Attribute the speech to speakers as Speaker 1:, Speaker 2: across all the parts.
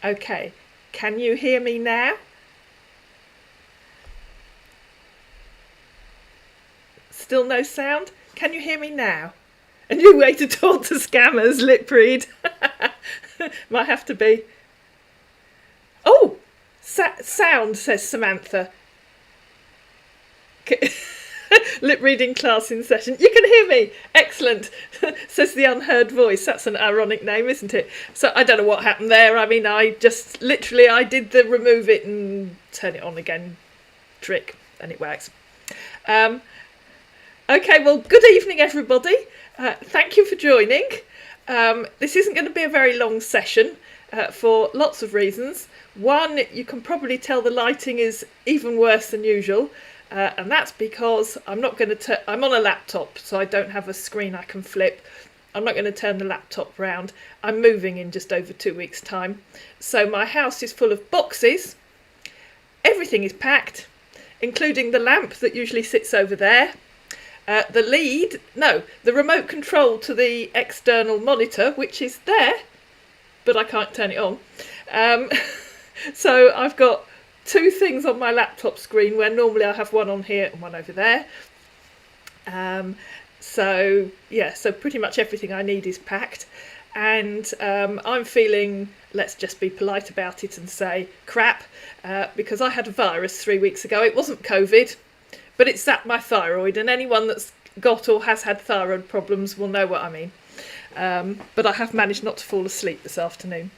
Speaker 1: Okay, can you hear me now? Still no sound? Can you hear me now? A new way to talk to scammers, lip read. Might have to be. Oh, sound, says Samantha. Lip reading class in session. You can hear me. Excellent, says the unheard voice. That's an ironic name, isn't it? So I don't know what happened there. I mean, I just literally I did the remove it and turn it on again trick, and it works. Okay, well, good evening, everybody. Thank you for joining. This isn't going to be a very long session for lots of reasons. One, you can probably tell the lighting is even worse than usual. And that's because I'm not going to I'm on a laptop, so I don't have a screen I can flip. I'm not going to turn the laptop round. I'm moving in just over 2 weeks' time. So my house is full of boxes. Everything is packed, including the lamp that usually sits over there. The remote control to the external monitor, which is there, but I can't turn it on. So I've got two things on my laptop screen where normally I have one on here and one over there. So pretty much everything I need is packed, and I'm feeling, let's just be polite about it and say crap, because I had a virus 3 weeks ago. It wasn't COVID, but it zapped my thyroid, and anyone that's got or has had thyroid problems will know what I mean. But I have managed not to fall asleep this afternoon,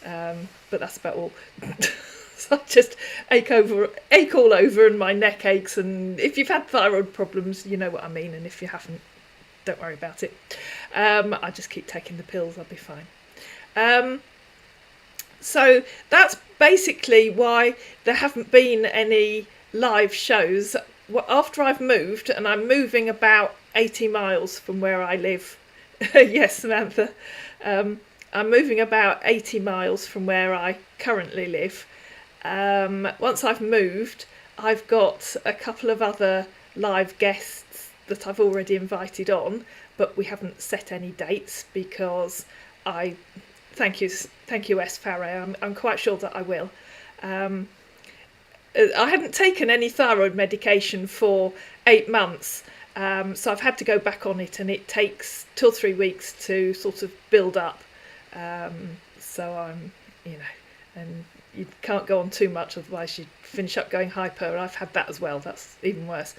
Speaker 1: but that's about all. So I just ache all over, and my neck aches, and if you've had thyroid problems, you know what I mean, and if you haven't, don't worry about it. I just keep taking the pills, I'll be fine. So that's basically why there haven't been any live shows. After I've moved, and I'm moving about 80 miles from where I live. Yes, Samantha. I'm moving about 80 miles from where I currently live. Once I've moved, I've got a couple of other live guests that I've already invited on, but we haven't set any dates because thank you S. Farrow, I'm quite sure that I will. I hadn't taken any thyroid medication for 8 months, so I've had to go back on it, and it takes 2 or 3 weeks to sort of build up. So I'm, and you can't go on too much, otherwise you finish up going hyper. I've had that as well. That's even worse.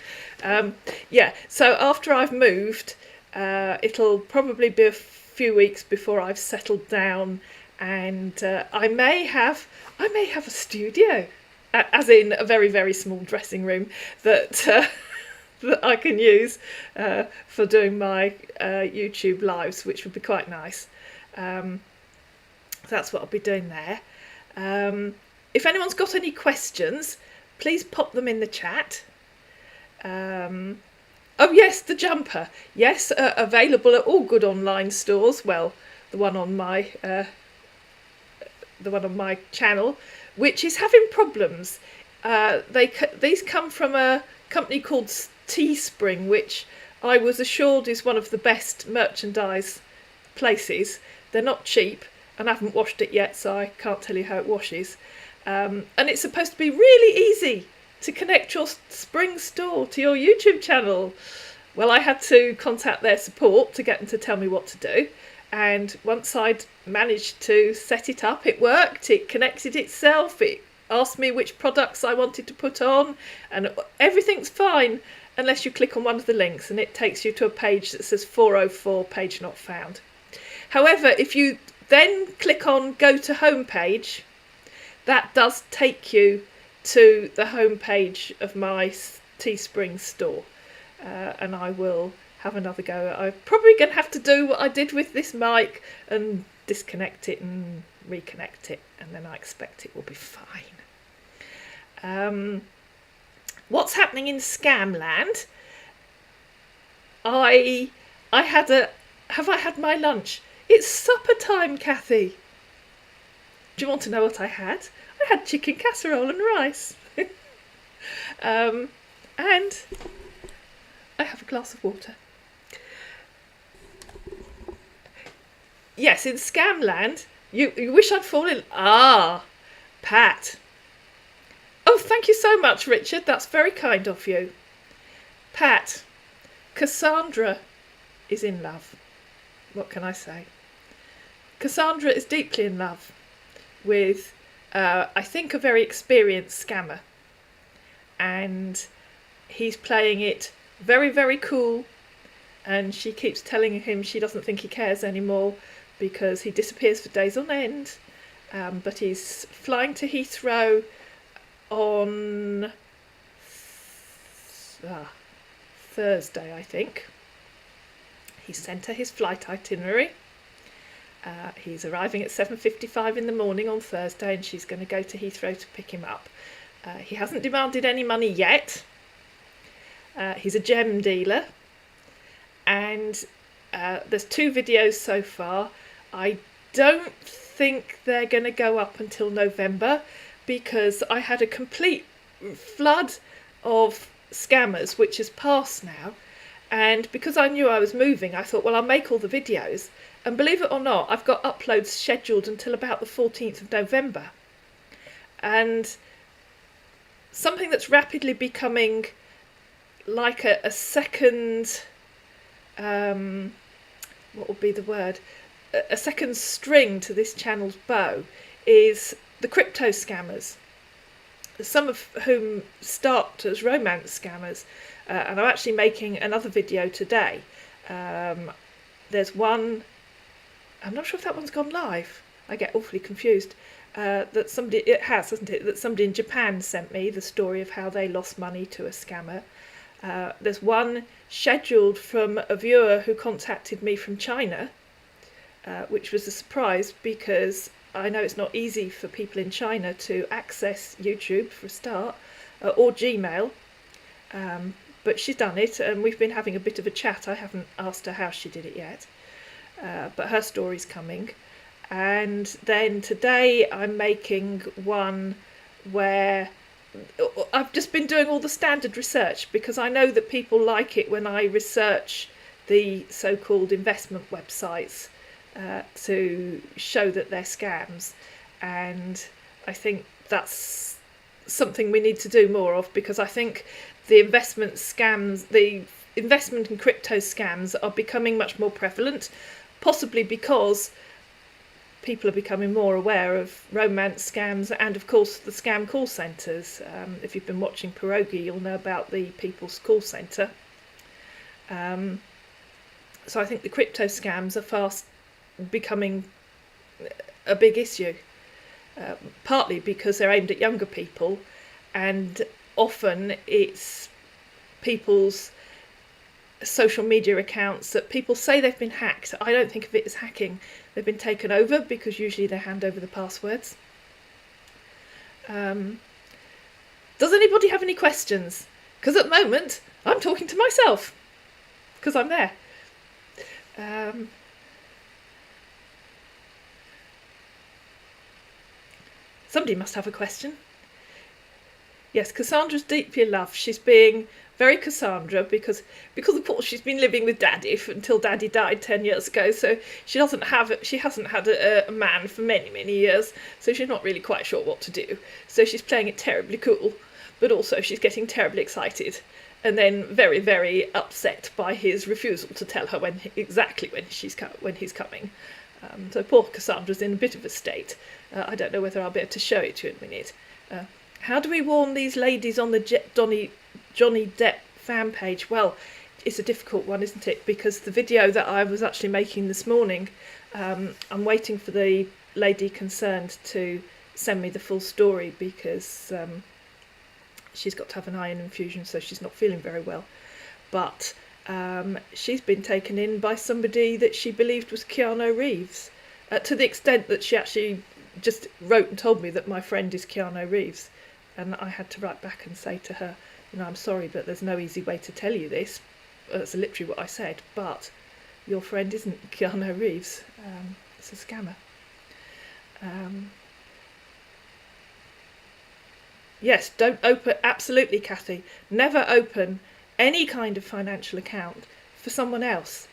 Speaker 1: So after I've moved, it'll probably be a few weeks before I've settled down, and I may have a studio, as in a very, very small dressing room that that I can use for doing my YouTube lives, which would be quite nice. That's what I'll be doing there. If anyone's got any questions, please pop them in the chat. Oh yes, the jumper. Yes, available at all good online stores. Well, the one on my channel, which is having problems. These come from a company called Teespring, which I was assured is one of the best merchandise places. They're not cheap, and I haven't washed it yet, so I can't tell you how it washes. And it's supposed to be really easy to connect your Spring store to your YouTube channel. Well, I had to contact their support to get them to tell me what to do. And once I'd managed to set it up, it worked. It connected itself. It asked me which products I wanted to put on, and everything's fine unless you click on one of the links, and it takes you to a page that says 404, page not found. However, if you then click on go to home page, that does take you to the home page of my Teespring store, and I will have another go. I'm probably going to have to do what I did with this mic and disconnect it and reconnect it, and then I expect it will be fine. What's happening in Scamland? Have I had my lunch? It's supper time, Kathy. Do you want to know what I had? I had chicken casserole and rice. And I have a glass of water. Yes, in Scamland, You wish I'd fallen. Ah, Pat. Oh, thank you so much, Richard. That's very kind of you. Pat, Cassandra is in love. What can I say? Cassandra is deeply in love with, I think, a very experienced scammer. And he's playing it very, very cool. And she keeps telling him she doesn't think he cares anymore because he disappears for days on end. But he's flying to Heathrow on Thursday, I think. He sent her his flight itinerary. He's arriving at 7:55 in the morning on Thursday, and she's going to go to Heathrow to pick him up. He hasn't demanded any money yet. He's a gem dealer, and there's 2 videos so far. I don't think they're going to go up until November because I had a complete flood of scammers, which has passed now. And because I knew I was moving, I thought, well, I'll make all the videos. And believe it or not, I've got uploads scheduled until about the 14th of November. And something that's rapidly becoming like a second, what would be the word? A second string to this channel's bow is the crypto scammers, some of whom start as romance scammers. And I'm actually making another video today. There's one, I'm not sure if that one's gone live. I get awfully confused. That somebody, it has, hasn't it? That somebody in Japan sent me the story of how they lost money to a scammer. There's one scheduled from a viewer who contacted me from China, which was a surprise because I know it's not easy for people in China to access YouTube for a start, or Gmail. But she's done it, and we've been having a bit of a chat. I haven't asked her how she did it yet, but her story's coming. And then today I'm making one where I've just been doing all the standard research because I know that people like it when I research the so-called investment websites to show that they're scams. And I think that's something we need to do more of, because I think the investment scams, the investment and crypto scams are becoming much more prevalent, possibly because people are becoming more aware of romance scams and, of course, the scam call centres. If you've been watching Pierogi, you'll know about the People's Call Centre. So I think the crypto scams are fast becoming a big issue, partly because they're aimed at younger people, and often it's people's social media accounts that people say they've been hacked. I don't think of it as hacking. They've been taken over because usually they hand over the passwords. Does anybody have any questions? Because at the moment I'm talking to myself because I'm there. Somebody must have a question. Yes, Cassandra's deeply in love. She's being very Cassandra because of course she's been living with Daddy until Daddy died 10 years ago. So she hasn't had a man for many years. So she's not really quite sure what to do. So she's playing it terribly cool, but also she's getting terribly excited, and then very, very upset by his refusal to tell her exactly when he's coming. So poor Cassandra's in a bit of a state. I don't know whether I'll be able to show it to you in a minute. How do we warn these ladies on the Johnny Depp fan page? Well, it's a difficult one, isn't it? Because the video that I was actually making this morning, I'm waiting for the lady concerned to send me the full story because she's got to have an iron infusion, so she's not feeling very well. But she's been taken in by somebody that she believed was Keanu Reeves, to the extent that she actually just wrote and told me that my friend is Keanu Reeves. And I had to write back and say to her, I'm sorry, but there's no easy way to tell you this. That's literally what I said, but your friend isn't Keanu Reeves. It's a scammer. Yes, don't open, absolutely, Kathy. Never open any kind of financial account for someone else.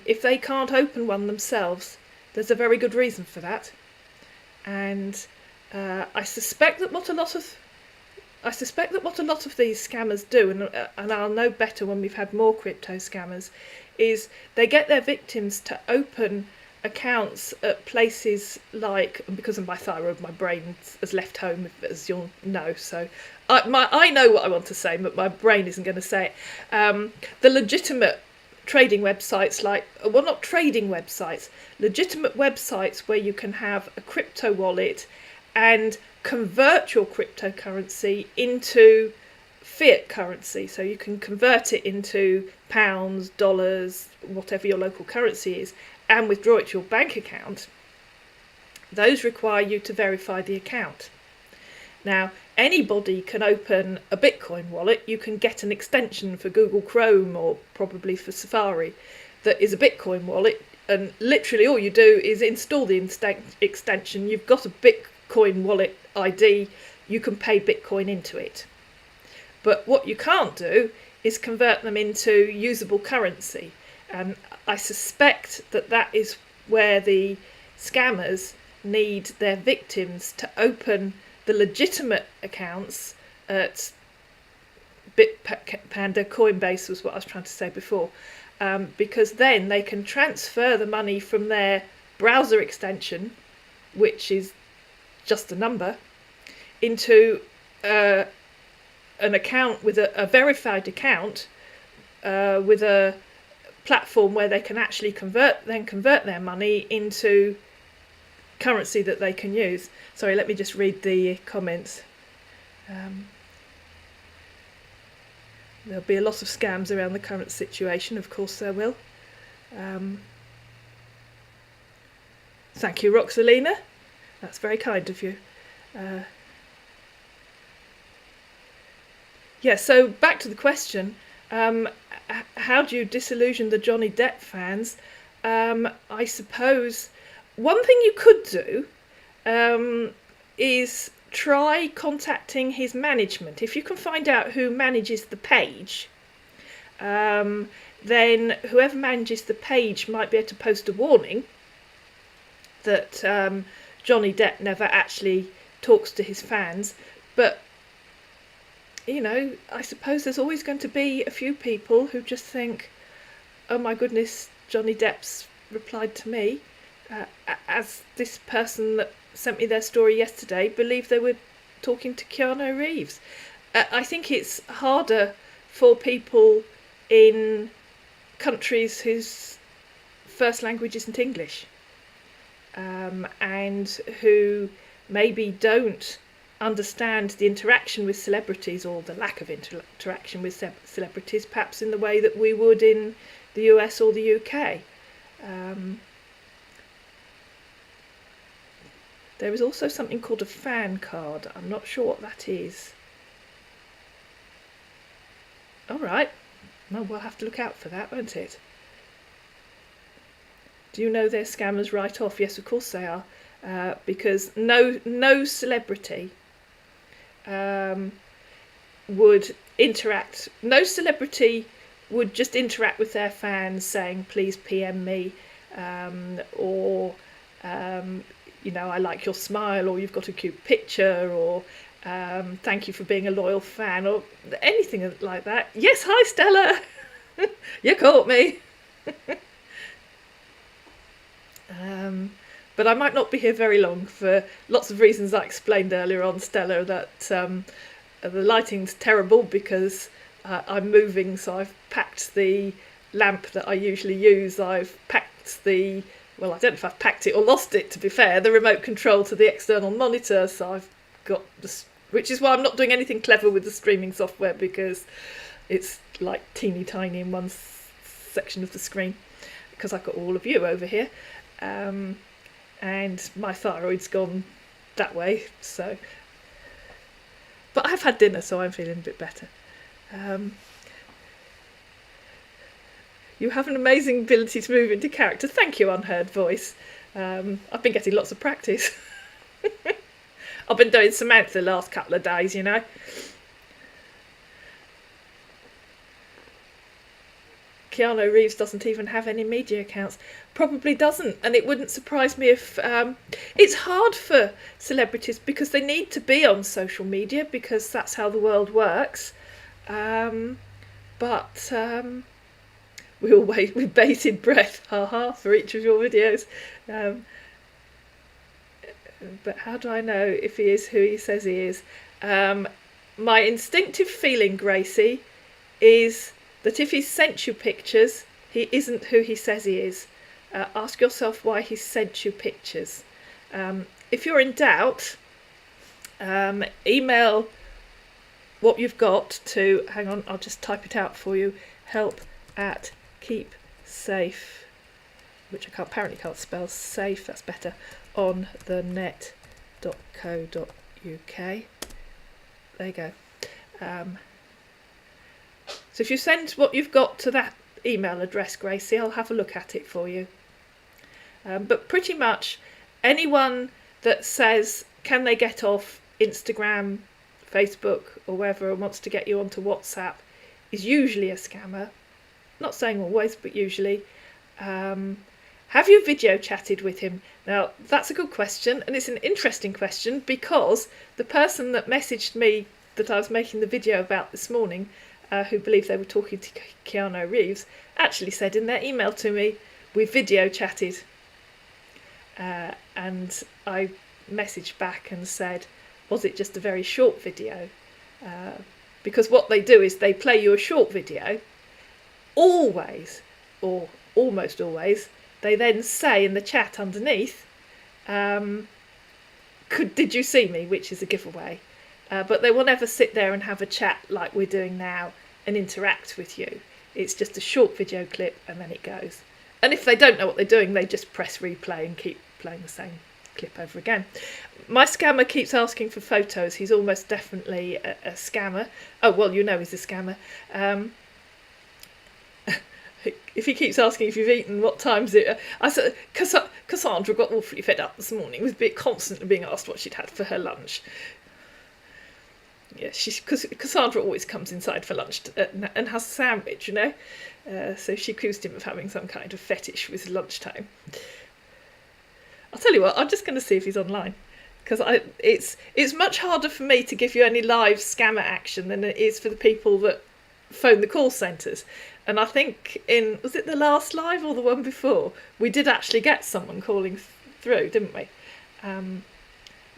Speaker 1: If they can't open one themselves, there's a very good reason for that. and I suspect that what a lot of these scammers do, and I'll know better when we've had more crypto scammers, is they get their victims to open accounts at places like, and because of my thyroid, my brain has left home, as you'll know, so I know what I want to say, but my brain isn't going to say it. The legitimate trading websites, not trading websites, legitimate websites where you can have a crypto wallet and convert your cryptocurrency into fiat currency. So you can convert it into pounds, dollars, whatever your local currency is, and withdraw it to your bank account. Those require you to verify the account. Now, anybody can open a Bitcoin wallet. You can get an extension for Google Chrome or probably for Safari that is a Bitcoin wallet, and literally all you do is install the extension. You've got a Bitcoin wallet ID, you can pay Bitcoin into it. But what you can't do is convert them into usable currency. And I suspect that is where the scammers need their victims to open the legitimate accounts at Bitpanda, Coinbase was what I was trying to say before, because then they can transfer the money from their browser extension, which is just a number, into an account with a verified account with a platform where they can actually convert their money into currency that they can use. Sorry, let me just read the comments. There'll be a lot of scams around the current situation, of course there will. Thank you, Roxalina. That's very kind of you. So back to the question. How do you disillusion the Johnny Depp fans? I suppose one thing you could do is try contacting his management. If you can find out who manages the page, then whoever manages the page might be able to post a warning that Johnny Depp never actually talks to his fans. But I suppose there's always going to be a few people who just think, oh my goodness, Johnny Depp's replied to me, as this person that sent me their story yesterday believed they were talking to Keanu Reeves. I think it's harder for people in countries whose first language isn't English, and who maybe don't understand the interaction with celebrities, or the lack of interaction with celebrities, perhaps in the way that we would in the US or the UK. There is also something called a fan card. I'm not sure what that is. All right. No, we'll have to look out for that, won't it? Do you know they're scammers right off? Yes, of course they are. Because no celebrity would interact. No celebrity would just interact with their fans saying, please PM me, or I like your smile, or you've got a cute picture, or thank you for being a loyal fan, or anything like that. Yes, hi Stella. You caught me. But I might not be here very long for lots of reasons I explained earlier on, Stella, that the lighting's terrible because I'm moving, so I've packed the lamp that I usually use. I've packed I don't know if I've packed it or lost it, to be fair, the remote control to the external monitor, so I've got this, which is why I'm not doing anything clever with the streaming software, because it's like teeny tiny in one section of the screen, because I've got all of you over here. And my thyroid's gone that way, so. But I've had dinner, so I'm feeling a bit better. You have an amazing ability to move into character. Thank you, Unheard Voice. I've been getting lots of practice. I've been doing Samantha the last couple of days, you know. Keanu Reeves doesn't even have any media accounts. Probably doesn't, and it wouldn't surprise me if it's hard for celebrities because they need to be on social media because that's how the world works. But we all wait with bated breath, for each of your videos. But how do I know if he is who he says he is? My instinctive feeling, Gracie, is that if he's sent you pictures, he isn't who he says he is. Ask yourself why he sent you pictures. If you're in doubt, email what you've got to, hang on, I'll just type it out for you, help@keepsafe, which I apparently can't spell, safe, that's better, on the net.co.uk. There you go. So if you send what you've got to that email address, Gracie, I'll have a look at it for you. But pretty much anyone that says, can they get off Instagram, Facebook or wherever and wants to get you onto WhatsApp is usually a scammer. Not saying always, but usually. Have you video chatted with him? Now, that's a good question, and it's an interesting question because the person that messaged me that I was making the video about this morning, who believed they were talking to Keanu Reeves, actually said in their email to me, we video chatted. And I messaged back and said, was it just a very short video? Because what they do is they play you a short video, always, or almost always, they then say in the chat underneath, did you see me, which is a giveaway. But they will never sit there and have a chat like we're doing now and interact with you. It's just a short video clip and then it goes. And if they don't know what they're doing, they just press replay and keep playing the same clip over again. My scammer keeps asking for photos. He's almost definitely a scammer. Oh, well, you know he's a scammer. If he keeps asking if you've eaten, what time's it? I said, Cassandra got awfully fed up this morning with constantly being asked what she'd had for her lunch. Yeah, because Cassandra always comes inside for lunch and has a sandwich, you know. So she accused him of having some kind of fetish with lunchtime. I'll tell you what, I'm just going to see if he's online. Because it's much harder for me to give you any live scammer action than it is for the people that phone the call centres. And I think was it the last live or the one before, we did actually get someone calling through, didn't we?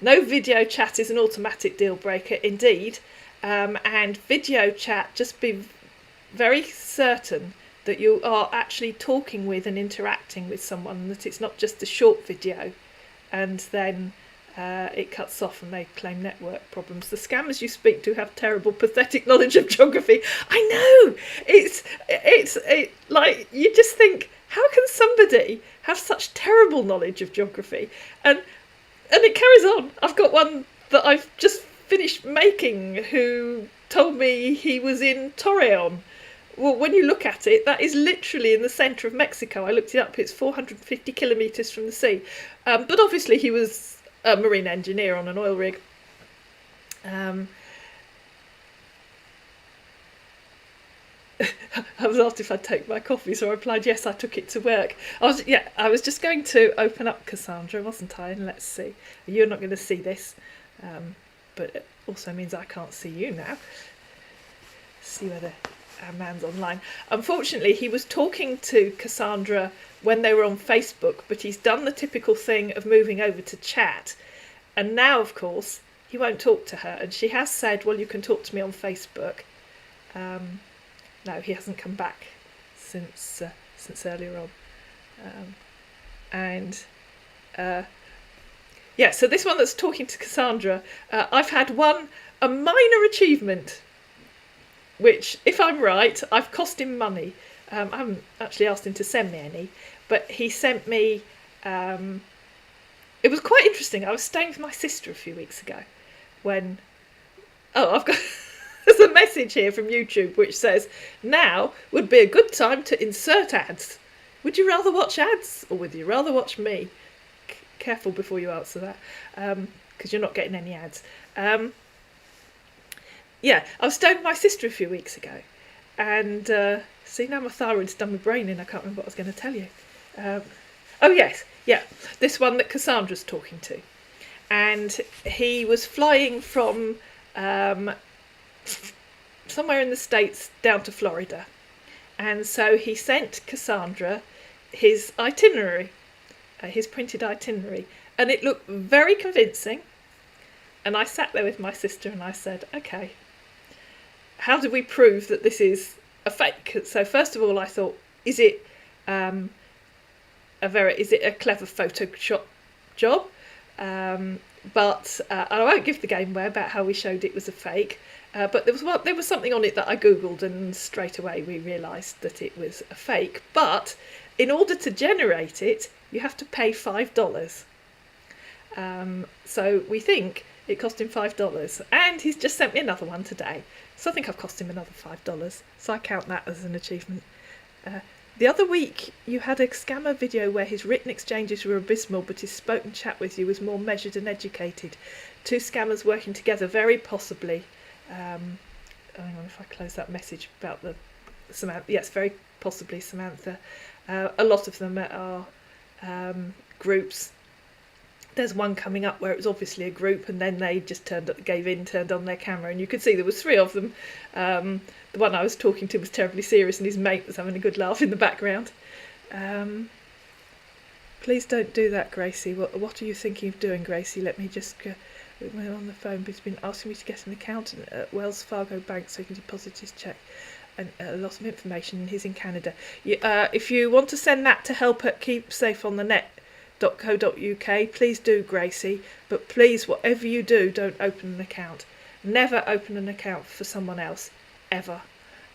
Speaker 1: No video chat is an automatic deal breaker, indeed. And video chat, just be very certain that you are actually talking with and interacting with someone, that it's not just a short video and then it cuts off and they claim network problems. The scammers you speak to have terrible, pathetic knowledge of geography. I know! It's like, you just think, how can somebody have such terrible knowledge of geography? And it carries on. I've got one that I've just finished making who told me he was in Torreon. Well, when you look at it, that is literally in the centre of Mexico. I looked it up. It's 450 kilometres from the sea. But obviously he was a marine engineer on an oil rig. I was asked if I'd take my coffee, so I replied, yes, I took it to work. I was just going to open up Cassandra, wasn't I? And let's see. You're not going to see this, but it also means I can't see you now. See whether our man's online. Unfortunately, he was talking to Cassandra when they were on Facebook, but he's done the typical thing of moving over to chat. And now, of course, he won't talk to her. And she has said, well, you can talk to me on Facebook. No, he hasn't come back since earlier on. So this one that's talking to Cassandra, I've had a minor achievement, which, if I'm right, I've cost him money. I haven't actually asked him to send me any, but he sent me... it was quite interesting. I was staying with my sister a few weeks ago when... Oh, I've got... There's a message here from YouTube which says, now would be a good time to insert ads. Would you rather watch ads or would you rather watch me? Careful before you answer that, because you're not getting any ads. I was staying with my sister a few weeks ago, and See, now my thyroid's done my brain in, I can't remember what I was going to tell you. Oh yes, yeah, this one that Cassandra's talking to. And he was flying from somewhere in the States down to Florida. And so he sent Cassandra his itinerary, his printed itinerary. And it looked very convincing. And I sat there with my sister and I said, okay, how do we prove that this is a fake? So first of all, I thought, is it a clever Photoshop job? But I won't give the game away about how we showed it was a fake. But there was something on it that I googled, and straight away we realised that it was a fake. But in order to generate it, you have to pay $5. So we think it cost him $5, and he's just sent me another one today. So I think I've cost him another $5. So I count that as an achievement. The other week, you had a scammer video where his written exchanges were abysmal, but his spoken chat with you was more measured and educated. Two scammers working together, very possibly. Hang on, if I close that message about the Samantha. Yes, very possibly Samantha. A lot of them are groups. There's one coming up where it was obviously a group, and then they just turned on their camera, and you could see there was 3 of them. The one I was talking to was terribly serious, and his mate was having a good laugh in the background. Please don't do that, Gracie. What are you thinking of doing, Gracie? Let me just go. We're on the phone, but he's been asking me to get an account at Wells Fargo Bank so he can deposit his cheque. And a lot of information, and he's in Canada. If you want to send that to help@keepsafeonthenet.co.uk, please do, Gracie. But please, whatever you do, don't open an account. Never open an account for someone else, ever.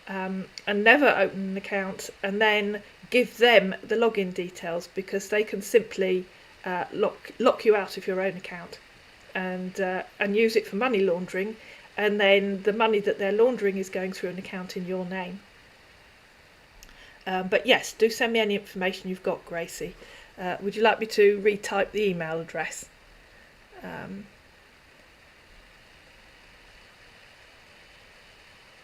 Speaker 1: And never open an account and then give them the login details, because they can simply lock you out of your own account and use it for money laundering. And then the money that they're laundering is going through an account in your name. But yes, do send me any information you've got, Gracie. Would you like me to retype the email address?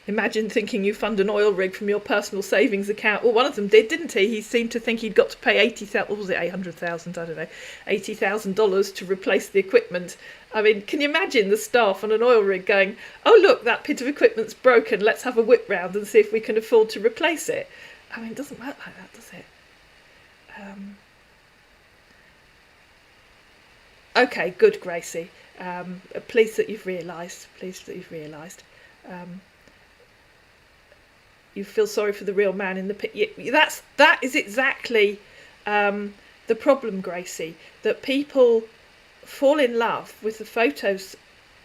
Speaker 1: Imagine thinking you fund an oil rig from your personal savings account. Well, one of them did, didn't he? He seemed to think he'd got to pay $80,000, what was it, $800,000, I don't know, $80,000 to replace the equipment. I mean, can you imagine the staff on an oil rig going, oh, look, that bit of equipment's broken, let's have a whip round and see if we can afford to replace it. I mean, it doesn't work like that, does it? Okay, good, Gracie. Pleased that you've realised. You feel sorry for the real man in the pit. That is exactly the problem, Gracie, that people fall in love with the photos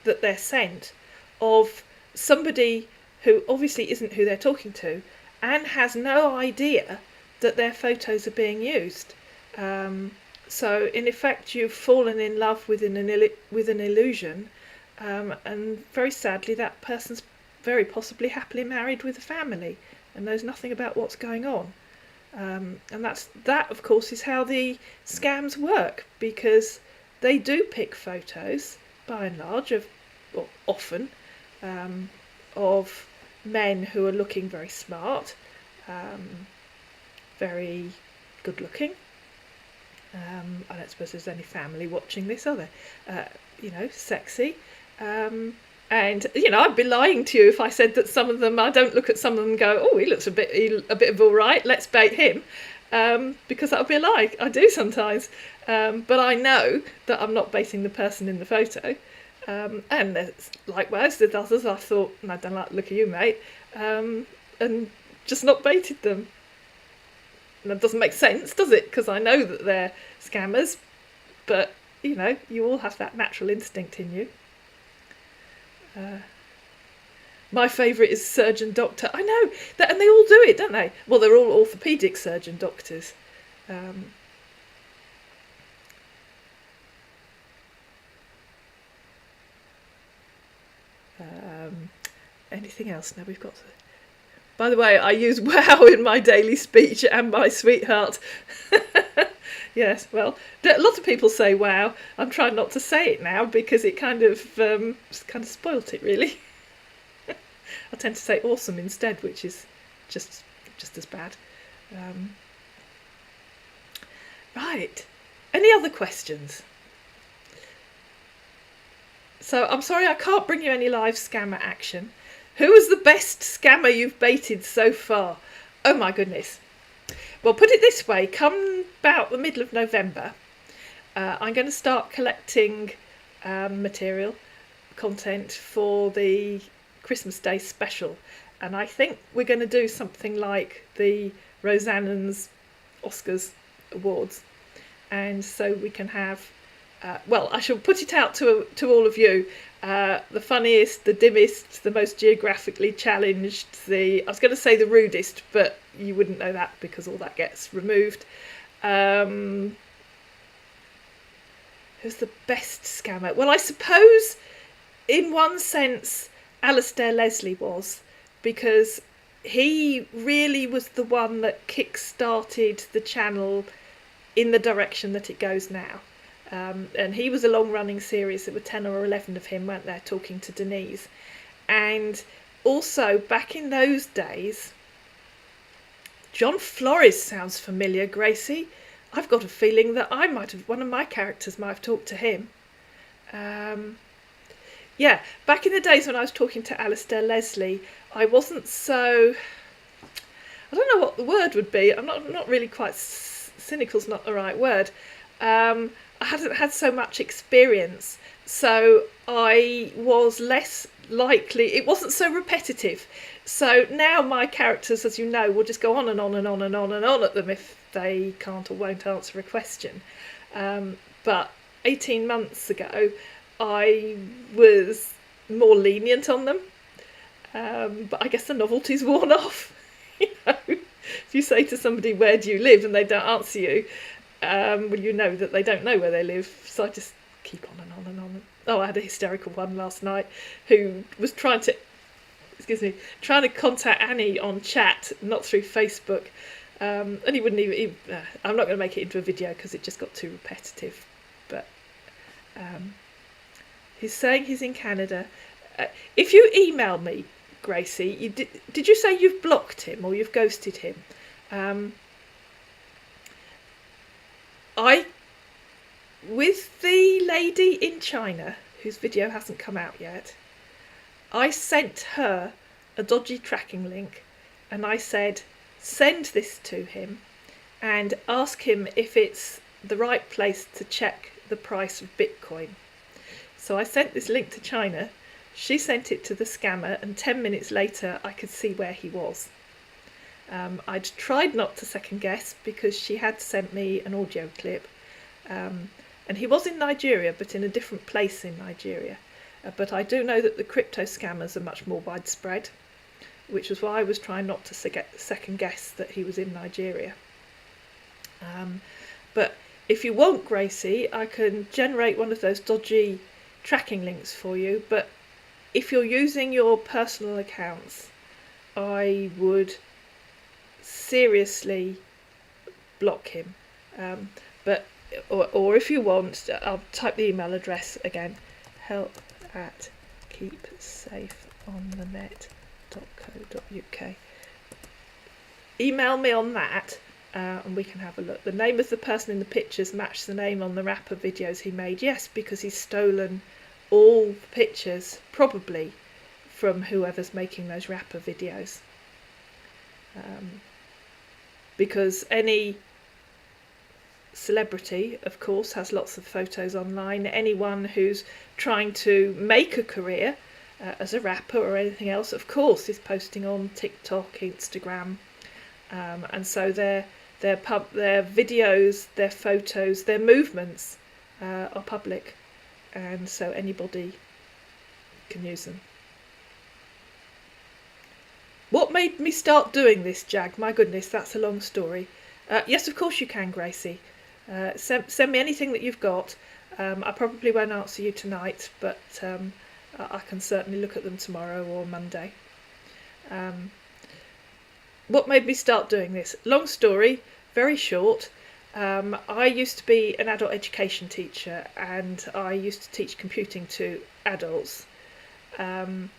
Speaker 1: that they're sent of somebody who obviously isn't who they're talking to and has no idea that their photos are being used. So in effect, you've fallen in love with an illusion, and very sadly, that person's very possibly happily married with a family and knows nothing about what's going on. And that, of course, is how the scams work, because they do pick photos, by and large, or often, of men who are looking very smart, very good looking. I don't suppose there's any family watching this, are there? Sexy. And, I'd be lying to you if I said that some of them, I don't look at some of them and go, oh, he looks a bit of all right, let's bait him. Because that would be a lie. I do sometimes. But I know that I'm not baiting the person in the photo. And likewise, with others, I thought, no, I don't like the look of you, mate. And just not baited them. And that doesn't make sense, does it? Because I know that they're scammers. But, you all have that natural instinct in you. My favourite is surgeon doctor. I know that, and they all do it, don't they? Well, they're all orthopaedic surgeon doctors. Anything else? Now we've got to... By the way, I use wow in my daily speech and my sweetheart. Yes, well, a lot of people say wow. I'm trying not to say it now because it kind of spoilt it, really. I tend to say awesome instead, which is just just as bad. Right. Any other questions? So I'm sorry I can't bring you any live scammer action. Who was the best scammer you've baited so far? Oh my goodness. Well, put it this way, come about the middle of November, I'm going to start collecting material, content for the Christmas Day special. And I think we're going to do something like the Roseanne's Oscars Awards. And so we can have, well, I shall put it out to all of you, the funniest, the dimmest, the most geographically challenged, I was going to say the rudest, but you wouldn't know that because all that gets removed. Who's the best scammer? Well, I suppose in one sense Alistair Leslie was, because he really was the one that kick-started the channel in the direction that it goes now. And he was a long-running series. There were 10 or 11 of him, weren't there, talking to Denise. And also, back in those days, John Flores sounds familiar, Gracie. I've got a feeling that one of my characters might have talked to him. Yeah, back in the days when I was talking to Alistair Leslie, I wasn't so... I don't know what the word would be. I'm not really quite... Cynical's not the right word. I hadn't had so much experience, so I was less likely... It wasn't so repetitive. So now my characters, as you know, will just go on and on and on and on and on at them if they can't or won't answer a question. But 18 months ago, I was more lenient on them. But I guess the novelty's worn off. You know, if you say to somebody, "Where do you live?" and they don't answer you, well, you know that they don't know where they live. So I just keep on and on and on. Oh, I had a hysterical one last night who was trying to contact Annie on chat, not through Facebook. And he wouldn't even I'm not going to make it into a video because it just got too repetitive. But he's saying he's in Canada. If you email me, Gracie, did you say you've blocked him or you've ghosted him? With the lady in China, whose video hasn't come out yet, I sent her a dodgy tracking link and I said, send this to him and ask him if it's the right place to check the price of Bitcoin. So I sent this link to China, she sent it to the scammer, and 10 minutes later I could see where he was. I'd tried not to second guess because she had sent me an audio clip, and he was in Nigeria but in a different place in Nigeria. But I do know that the crypto scammers are much more widespread, which was why I was trying not to second guess that he was in Nigeria. But if you want, Gracie, I can generate one of those dodgy tracking links for you. But if you're using your personal accounts, I would seriously block him. Or if you want, I'll type the email address again: help@keepsafeonthenet.co.uk. Email me on that and we can have a look. The name of the person in the pictures matched the name on the rapper videos he made. Yes, because he's stolen all the pictures, probably from whoever's making those rapper videos. Because any celebrity, of course, has lots of photos online. Anyone who's trying to make a career as a rapper or anything else, of course, is posting on TikTok, Instagram, and so their videos, their photos, their movements are public, and so anybody can use them. What made me start doing this, Jag? My goodness, that's a long story. Yes, of course you can, Gracie. Send me anything that you've got. I probably won't answer you tonight, but I can certainly look at them tomorrow or Monday. What made me start doing this? Long story, very short. I used to be an adult education teacher and I used to teach computing to adults. And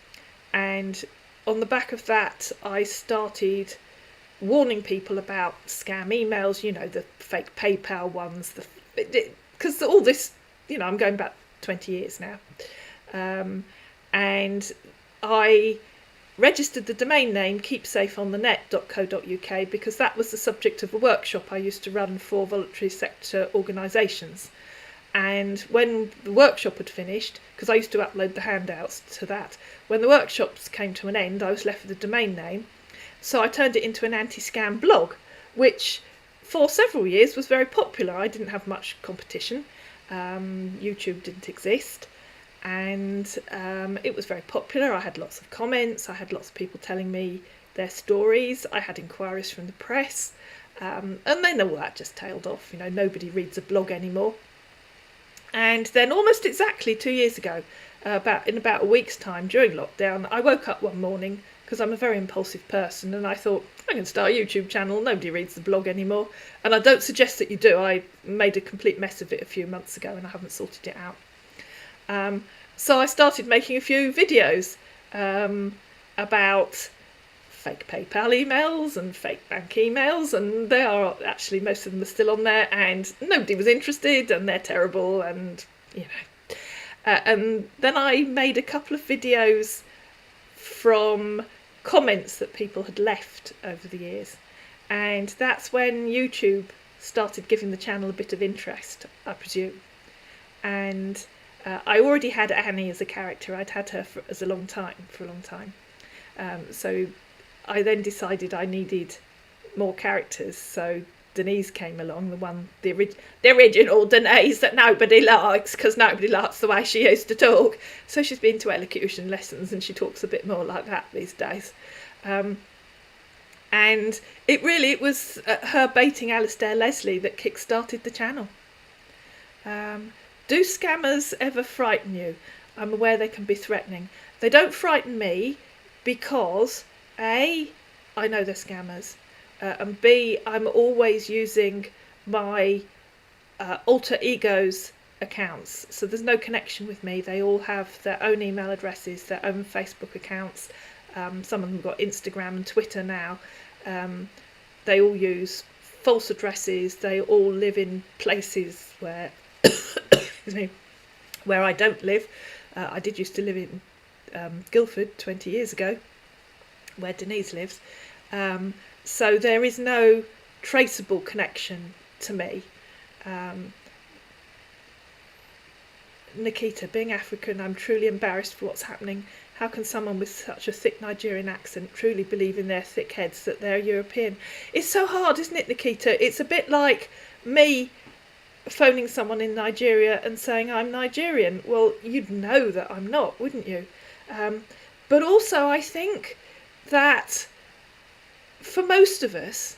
Speaker 1: on the back of that, I started warning people about scam emails, the fake PayPal ones, because all this, I'm going back 20 years now. And I registered the domain name keepsafeonthenet.co.uk because that was the subject of a workshop I used to run for voluntary sector organisations. And when the workshop had finished, because I used to upload the handouts to that, when the workshops came to an end, I was left with the domain name. So I turned it into an anti-scam blog, which for several years was very popular. I didn't have much competition. YouTube didn't exist. And it was very popular. I had lots of comments. I had lots of people telling me their stories. I had inquiries from the press. And then all that just tailed off. Nobody reads a blog anymore. And then almost exactly 2 years ago, in about a week's time during lockdown, I woke up one morning because I'm a very impulsive person and I thought, I can start a YouTube channel. Nobody reads the blog anymore. And I don't suggest that you do. I made a complete mess of it a few months ago and I haven't sorted it out. So I started making a few videos about fake PayPal emails and fake bank emails, and they are actually, most of them are still on there, and nobody was interested, and they're terrible, and and then I made a couple of videos from comments that people had left over the years, and that's when YouTube started giving the channel a bit of interest, I presume. And I already had Annie as a character. I'd had her for a long time. So I then decided I needed more characters. So Denise came along, the original Denise that nobody likes because nobody likes the way she used to talk. So she's been to elocution lessons and she talks a bit more like that these days. And it was her baiting Alistair Leslie that kick-started the channel. Do scammers ever frighten you? I'm aware they can be threatening. They don't frighten me because A, I know they're scammers, and B, I'm always using my alter ego's accounts. So there's no connection with me. They all have their own email addresses, their own Facebook accounts. Some of them have got Instagram and Twitter now. They all use false addresses. They all live in places where where I don't live. I did used to live in Guildford 20 years ago, where Denise lives. So there is no traceable connection to me. Nikita, being African, I'm truly embarrassed for what's happening. How can someone with such a thick Nigerian accent truly believe in their thick heads that they're European? It's so hard, isn't it, Nikita? It's a bit like me phoning someone in Nigeria and saying I'm Nigerian. Well, you'd know that I'm not, wouldn't you? But also I think that for most of us,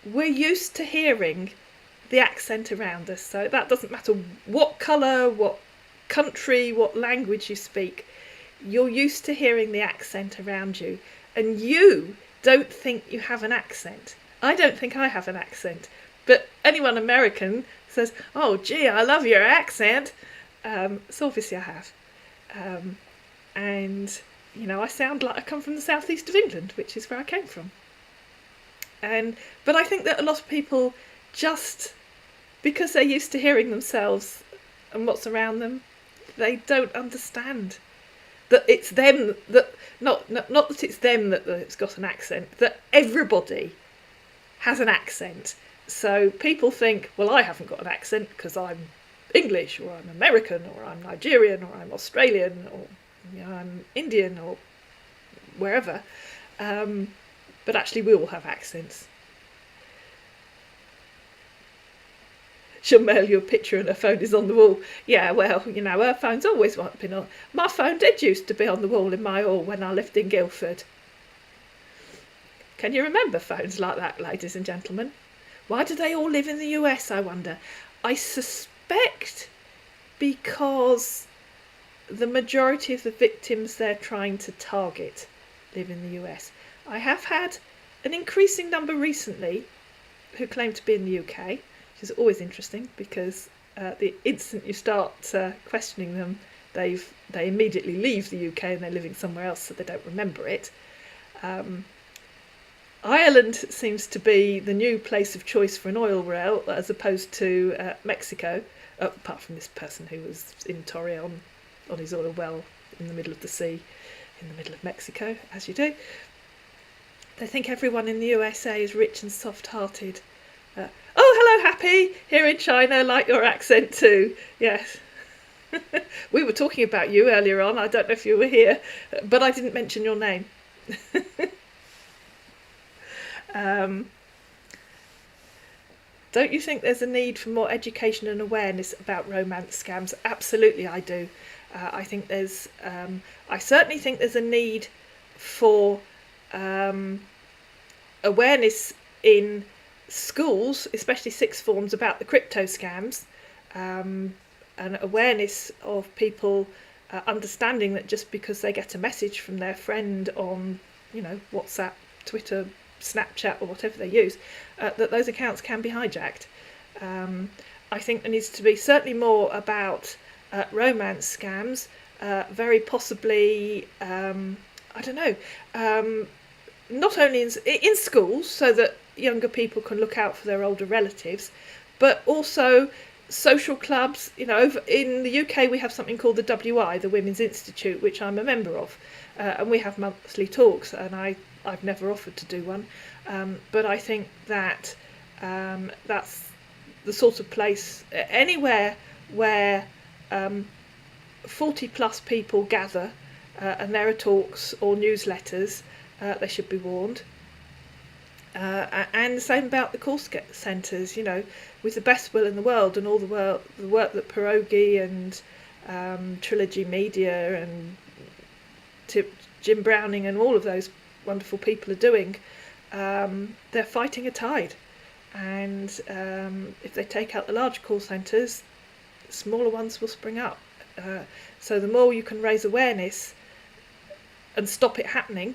Speaker 1: we're used to hearing the accent around us. So that doesn't matter what colour, what country, what language you speak, you're used to hearing the accent around you. And you don't think you have an accent. I don't think I have an accent. But anyone American says, oh, gee, I love your accent. So obviously I have. And, I sound like I come from the southeast of England, which is where I came from. But I think that a lot of people just, because they're used to hearing themselves and what's around them, they don't understand that it's them that, not that it's them that's got an accent, that everybody has an accent. So people think, well, I haven't got an accent because I'm English, or I'm American, or I'm Nigerian, or I'm Australian, or I'm Indian, or wherever. But actually we all have accents. She'll mail you a picture and her phone is on the wall. Yeah, well, her phone's always been on. My phone did used to be on the wall in my hall when I lived in Guildford. Can you remember phones like that, ladies and gentlemen? Why do they all live in the US, I wonder? I suspect because the majority of the victims they're trying to target live in the US. I have had an increasing number recently who claim to be in the UK, which is always interesting because the instant you start questioning them, they immediately leave the UK and they're living somewhere else, so they don't remember it. Ireland seems to be the new place of choice for an oil well, as opposed to Mexico, apart from this person who was in Torreon on his oil well in the middle of the sea, in the middle of Mexico, as you do. They think everyone in the USA is rich and soft-hearted. Oh, hello, Happy! Here in China, like your accent too. Yes. We were talking about you earlier on. I don't know if you were here, but I didn't mention your name. Don't you think there's a need for more education and awareness about romance scams? Absolutely, I do. I think there's. I certainly think there's a need for awareness in schools, especially sixth forms, about the crypto scams, and awareness of people understanding that just because they get a message from their friend on, WhatsApp, Twitter, Snapchat, or whatever they use, that those accounts can be hijacked. I think there needs to be certainly more about romance scams, very possibly, I don't know, not only in schools so that younger people can look out for their older relatives, but also social clubs. Over in the UK we have something called the WI, the Women's Institute, which I'm a member of, and we have monthly talks, and I've never offered to do one, but I think that that's the sort of place, anywhere where 40 plus people gather and there are talks or newsletters, they should be warned. And the same about the call centres, with the best will in the world and all the work that Pierogi and Trilogy Media and Jim Browning and all of those wonderful people are doing. They're fighting a tide, and if they take out the large call centres, smaller ones will spring up. So the more you can raise awareness and stop it happening,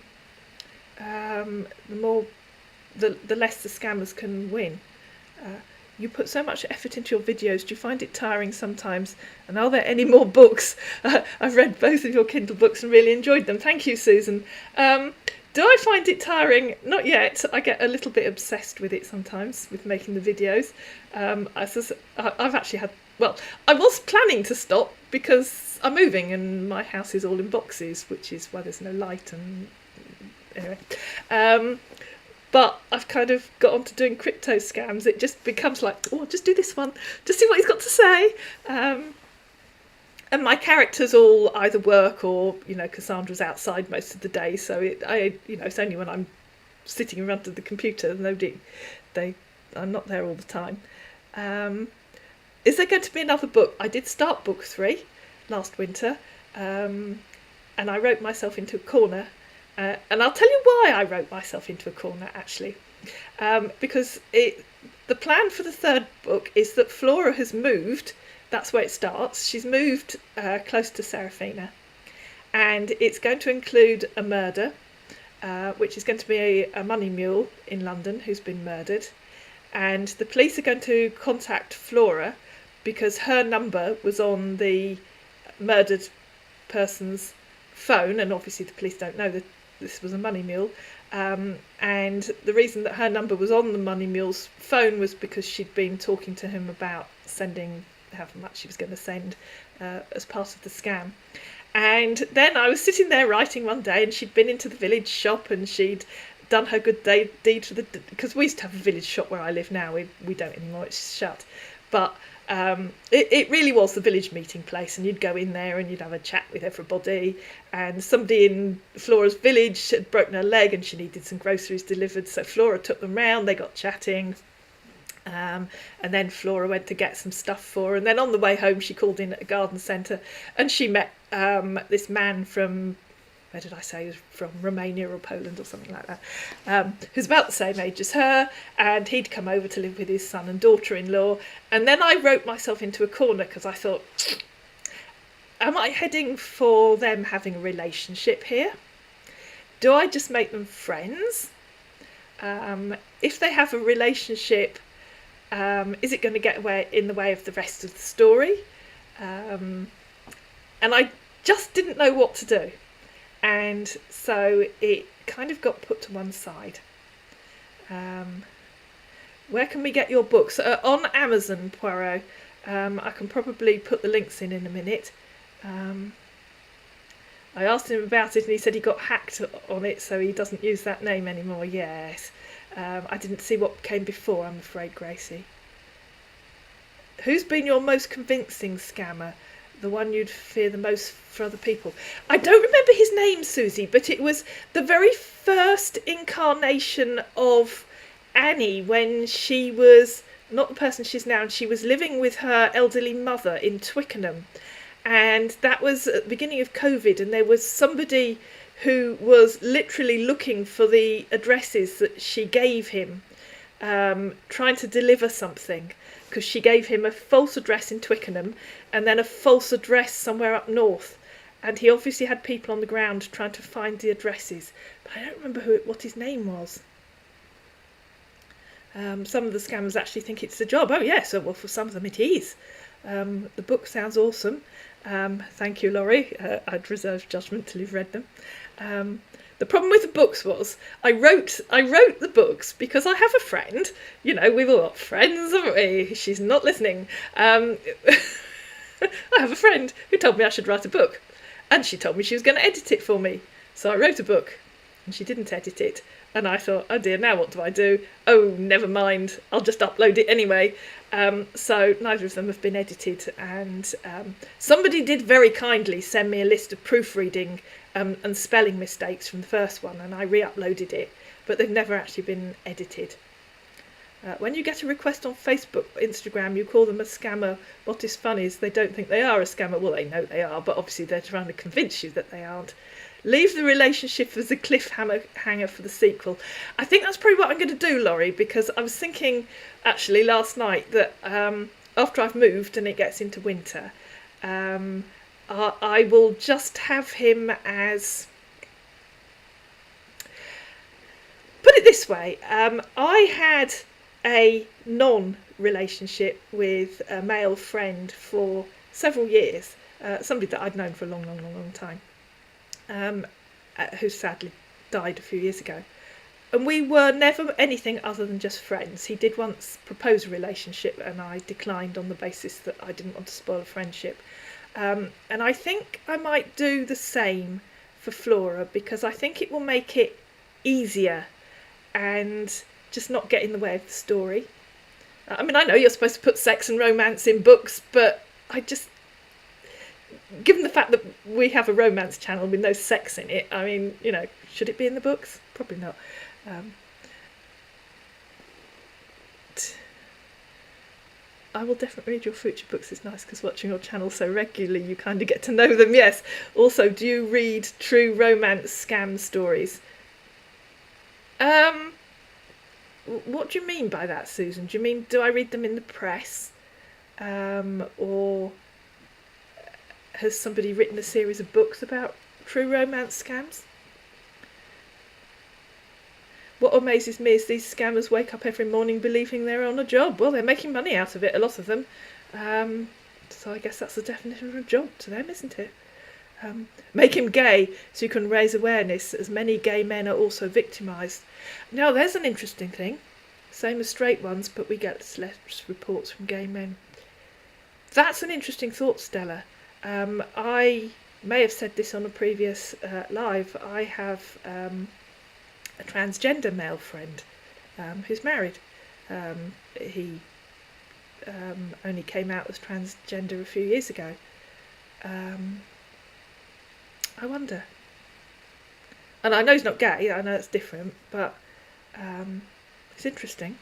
Speaker 1: the less the scammers can win. You put so much effort into your videos. Do you find it tiring sometimes? And are there any more books? I've read both of your Kindle books and really enjoyed them. Thank you, Susan. Do I find it tiring? Not yet. I get a little bit obsessed with it sometimes, with making the videos. I've actually had... Well, I was planning to stop because I'm moving and my house is all in boxes, which is why there's no light and... Anyway. But I've kind of got onto doing crypto scams. It just becomes like, oh, just do this one. Just see what he's got to say. And my characters all either work or, Cassandra's outside most of the day. So it's only when I'm sitting in front of the computer, I'm not there all the time. Is there going to be another book? I did start book 3 last winter, and I wrote myself into a corner. And I'll tell you why I wrote myself into a corner, actually. Because the plan for the third book is that Flora has moved. That's where it starts. She's moved close to Serafina. And it's going to include a murder, which is going to be a money mule in London who's been murdered. And the police are going to contact Flora because her number was on the murdered person's phone. And obviously the police don't know that this was a money mule, and the reason that her number was on the money mule's phone was because she'd been talking to him about sending however much she was going to send as part of the scam. And then I was sitting there writing one day, and she'd been into the village shop and she'd done her good deed for because we used to have a village shop where I live now. We don't anymore, it's shut, but it really was the village meeting place, and you'd go in there and you'd have a chat with everybody. And somebody in Flora's village had broken her leg and she needed some groceries delivered, so Flora took them round, they got chatting, and then Flora went to get some stuff for her, and then on the way home she called in at a garden centre and she met this man from, where did I say, he was from Romania or Poland or something like that, who's about the same age as her, and he'd come over to live with his son and daughter-in-law. And then I wrote myself into a corner because I thought, am I heading for them having a relationship here? Do I just make them friends? If they have a relationship, is it going to get in the way of the rest of the story? And I just didn't know what to do. And so it kind of got put to one side. Where can we get your books? On Amazon, Poirot. I can probably put the links in a minute. I asked him about it and he said he got hacked on it, so he doesn't use that name anymore. Yes. I didn't see what came before, I'm afraid, Gracie. Who's been your most convincing scammer? The one you'd fear the most for other people? I don't remember his name, Susie, but it was the very first incarnation of Annie when she was not the person she's now, and she was living with her elderly mother in Twickenham. And that was at the beginning of COVID, and there was somebody who was literally looking for the addresses that she gave him, trying to deliver something, because she gave him a false address in Twickenham and then a false address somewhere up north. And he obviously had people on the ground trying to find the addresses, but I don't remember what his name was. Some of the scammers actually think it's a job. Oh yes, well for some of them it is. The book sounds awesome. Thank you, Laurie. I'd reserve judgment till you've read them. The problem with the books was I wrote the books because I have a friend. You know, we've all got friends, haven't we? She's not listening. I have a friend who told me I should write a book, and she told me she was going to edit it for me. So I wrote a book, and she didn't edit it. And I thought, oh dear, now what do I do? Oh, never mind, I'll just upload it anyway. So neither of them have been edited, and somebody did very kindly send me a list of proofreading and spelling mistakes from the first one, and I re-uploaded it, but they've never actually been edited. When you get a request on Facebook, Instagram, you call them a scammer. What is funny is they don't think they are a scammer. Well, they know they are, but obviously they're trying to convince you that they aren't. Leave the relationship as a cliffhanger for the sequel. I think that's probably what I'm going to do, Laurie, because I was thinking actually last night that after I've moved and it gets into winter, I will just have him as... Put it this way, I had a non-relationship with a male friend for several years, somebody that I'd known for a long, long, long, long time. Who sadly died a few years ago. And we were never anything other than just friends. He did once propose a relationship and I declined on the basis that I didn't want to spoil a friendship. And I think I might do the same for Flora, because I think it will make it easier and just not get in the way of the story. I mean, I know you're supposed to put sex and romance in books, but I just... Given the fact that we have a romance channel with no sex in it, I mean, you know, should it be in the books? Probably not. I will definitely read your future books. It's nice because watching your channel so regularly, you kind of get to know them. Yes. Also, do you read true romance scam stories? What do you mean by that, Susan? Do you mean, do I read them in the press? Or... has somebody written a series of books about true romance scams? What amazes me is these scammers wake up every morning believing they're on a job. Well, they're making money out of it, a lot of them. So I guess that's the definition of a job to them, isn't it? Make him gay so you can raise awareness, as many gay men are also victimised. Now, there's an interesting thing. Same as straight ones, but we get less reports from gay men. That's an interesting thought, Stella. I may have said this on a previous live. I have a transgender male friend who's married. He only came out as transgender a few years ago. I wonder. And I know he's not gay, I know it's different, but it's interesting.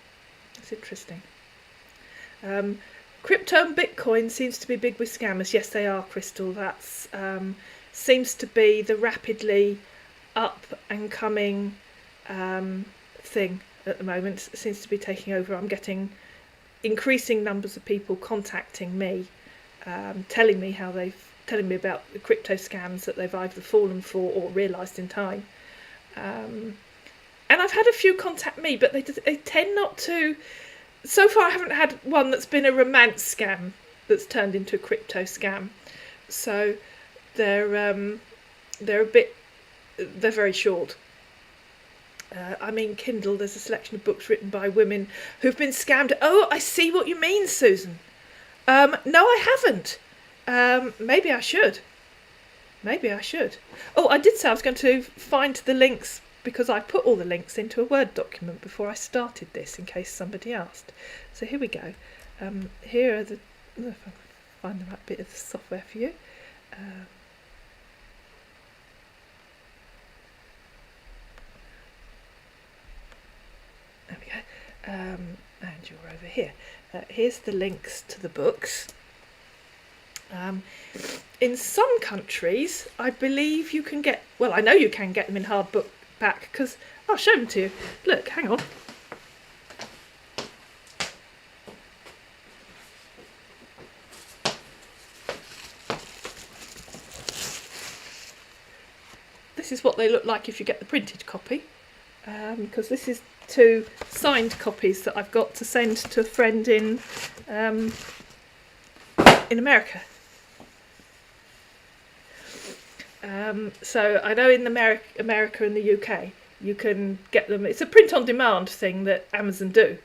Speaker 1: It's interesting. Crypto and Bitcoin seems to be big with scammers. Yes, they are, Crystal. That's seems to be the rapidly up and coming thing at the moment. It seems to be taking over. I'm getting increasing numbers of people contacting me, telling me about the crypto scams that they've either fallen for or realised in time. And I've had a few contact me, but they tend not to. So far I haven't had one that's been a romance scam that's turned into a crypto scam. So they're very short. I mean Kindle, there's a selection of books written by women who've been scammed. Oh, I see what you mean, Susan. No, I haven't. Maybe I should. Maybe I should. Oh, I did say I was going to find the links because I put all the links into a Word document before I started this in case somebody asked. So here we go. Here are the... if I can find the right bit of the software for you. There we go. And you're over here. Here's the links to the books. In some countries, I believe you can get... well, I know you can get them in hardback because... I'll show them to you. Look, hang on. This is what they look like if you get the printed copy. Because this is 2 signed copies that I've got to send to a friend in America. So I know in America and the UK you can get them. It's a print-on-demand thing that Amazon do.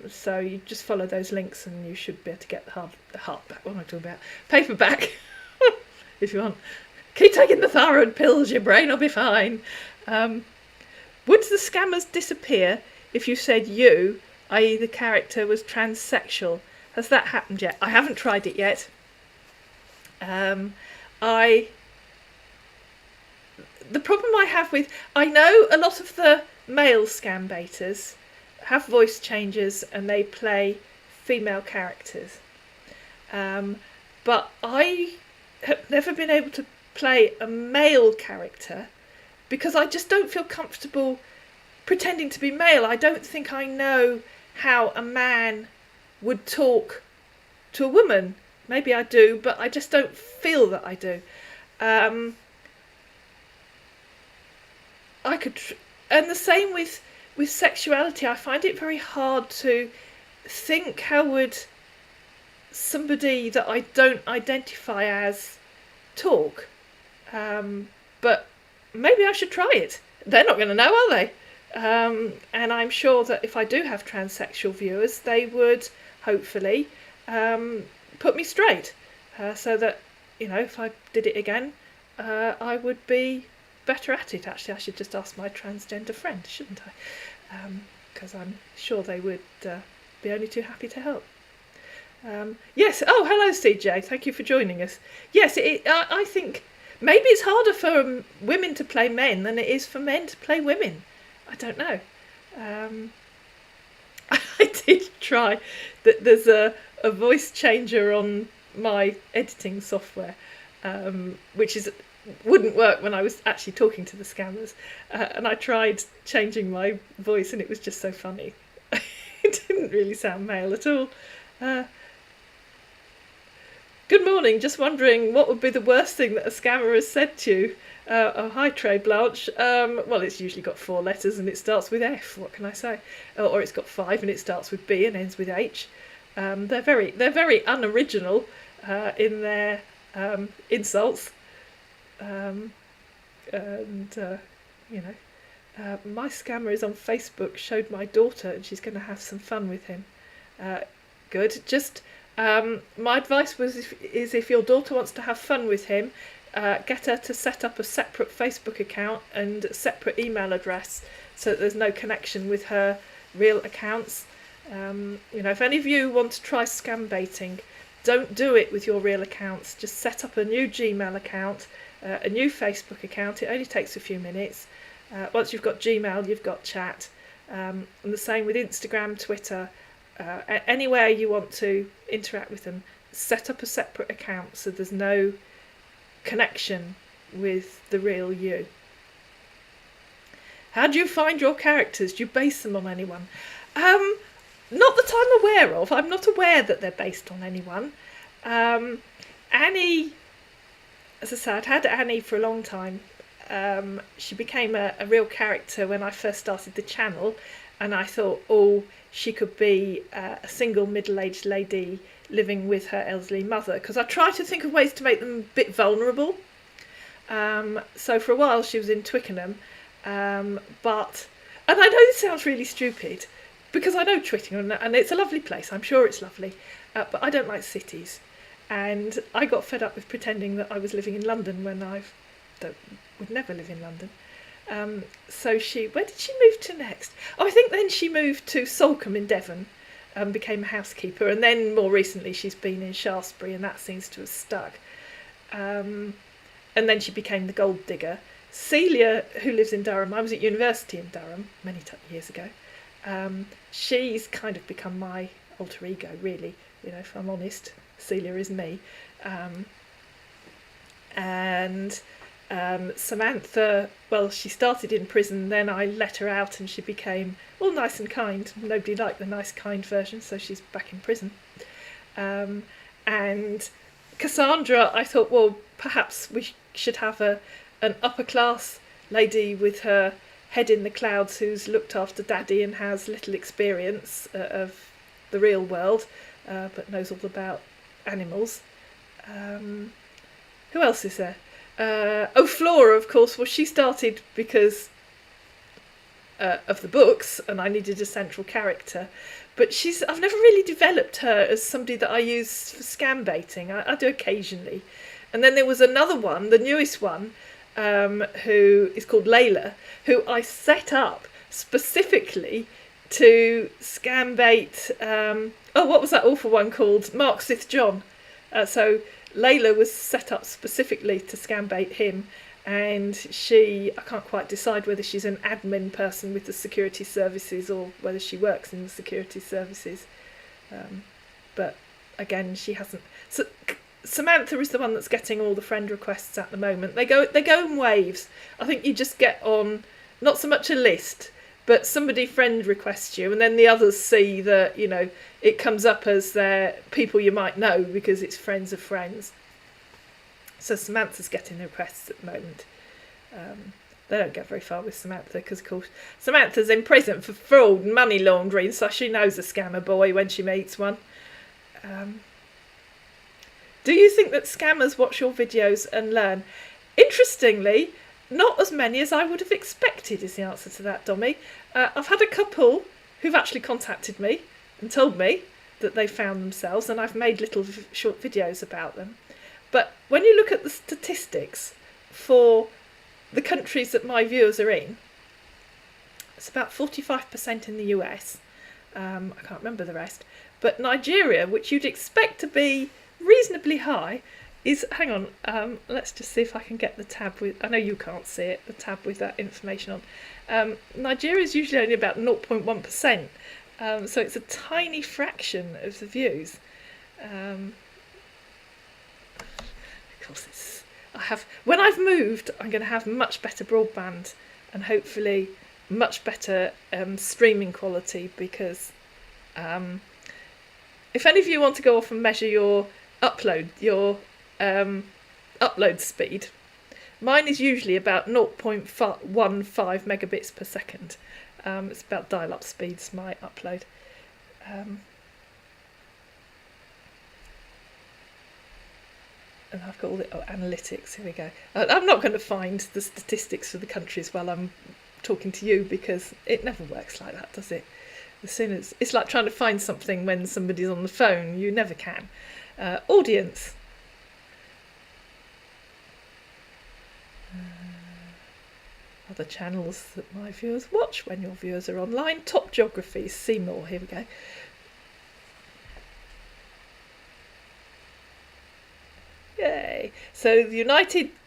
Speaker 1: So you just follow those links and you should be able to get the hardback. What am I talking about? Paperback, if you want. Keep taking the thyroid pills, your brain will be fine. Would the scammers disappear if you said you, i.e. the character, was transsexual? Has that happened yet? I haven't tried it yet. The problem I have with... I know a lot of the male scam baiters have voice changers and they play female characters. But I have never been able to play a male character because I just don't feel comfortable pretending to be male. I don't think I know how a man would talk to a woman. Maybe I do, but I just don't feel that I do. I could, and the same with sexuality. I find it very hard to think how would somebody that I don't identify as talk. But maybe I should try it. They're not going to know, are they? And I'm sure that if I do have transsexual viewers, they would hopefully put me straight, so that, you know, if I did it again, I would be better at it. Actually, I should just ask my transgender friend, shouldn't I? Because I'm sure they would be only too happy to help. Yes. Oh, hello, CJ. Thank you for joining us. Yes, I think maybe it's harder for women to play men than it is for men to play women. I don't know. I did try that. There's a voice changer on my editing software, which wouldn't work when I was actually talking to the scammers, and I tried changing my voice and it was just so funny. It didn't really sound male at all. Good morning, just wondering what would be the worst thing that a scammer has said to you. Oh, hi Trey Blanche. Well, it's usually got 4 letters and it starts with F, what can I say? Or it's got 5 and it starts with B and ends with H. They're very unoriginal in their insults. My scammer is on Facebook, showed my daughter and she's going to have some fun with him. Good. Just my advice is if your daughter wants to have fun with him, get her to set up a separate Facebook account and a separate email address so that there's no connection with her real accounts. If any of you want to try scam baiting, don't do it with your real accounts. Just set up a new Gmail account, a new Facebook account. It only takes a few minutes. Once you've got Gmail, you've got chat. And the same with Instagram, Twitter, anywhere you want to interact with them, set up a separate account so there's no connection with the real you. How do you find your characters? Do you base them on anyone? Not that I'm aware of. I'm not aware that they're based on anyone. Annie, as I said, I'd had Annie for a long time. She became a real character when I first started the channel, and I thought, she could be a single middle-aged lady living with her elderly mother, because I tried to think of ways to make them a bit vulnerable. So for a while she was in Twickenham, But, and I know this sounds really stupid, because I know Twickenham and it's a lovely place, I'm sure it's lovely, but I don't like cities. And I got fed up with pretending that I was living in London when I would never live in London. So where did she move to next? Oh, I think then she moved to Salcombe in Devon, became a housekeeper, and then more recently she's been in Shaftesbury, and that seems to have stuck. And then she became the gold digger. Celia, who lives in Durham, I was at university in Durham many years ago. She's kind of become my alter ego, really. You know, if I'm honest, Celia is me. And Samantha, well, she started in prison, then I let her out and she became all nice and kind. Nobody liked the nice, kind version, so she's back in prison. And Cassandra, I thought, well, perhaps we should have an upper class lady with her head in the clouds who's looked after daddy and has little experience of the real world, but knows all about animals. Who else is there? Flora, of course. Well, she started because of the books, and I needed a central character. But I've never really developed her as somebody that I use for scam baiting. I do occasionally. And then there was another one, the newest one, who is called Layla, who I set up specifically to scam bait. What was that awful one called? Mark Sith John. So Layla was set up specifically to scam bait him, and I can't quite decide whether she's an admin person with the security services or whether she works in the security services. But again, she hasn't. So Samantha is the one that's getting all the friend requests at the moment. They go in waves. I think you just get on not so much a list, but somebody friend requests you, and then the others see that, you know, it comes up as their people you might know because it's friends of friends. So Samantha's getting the requests at the moment. They don't get very far with Samantha because, of course, Samantha's in prison for fraud and money laundering, so she knows a scammer boy when she meets one. Do you think that scammers watch your videos and learn? Interestingly, not as many as I would have expected is the answer to that, Dommy. I've had a couple who've actually contacted me and told me that they found themselves, and I've made little short videos about them. But when you look at the statistics for the countries that my viewers are in, it's about 45% in the US. I can't remember the rest. But Nigeria, which you'd expect to be reasonably high, is, hang on, let's just see if I can get the tab with, I know you can't see it, the tab with that information on. Nigeria is usually only about 0.1%, so it's a tiny fraction of the views. Of course, when I've moved, I'm going to have much better broadband and hopefully much better streaming quality, because if any of you want to go off and measure your upload speed, mine is usually about 0.15 megabits per second. It's about dial-up speeds, my upload. And I've got all the analytics. Here we go. I'm not going to find the statistics for the countries while I'm talking to you, because it never works like that, does it? As soon as it's like trying to find something when somebody's on the phone, you never can. Audience. Other channels that my viewers watch when your viewers are online. Top geographies, see more. Here we go. Yay. So the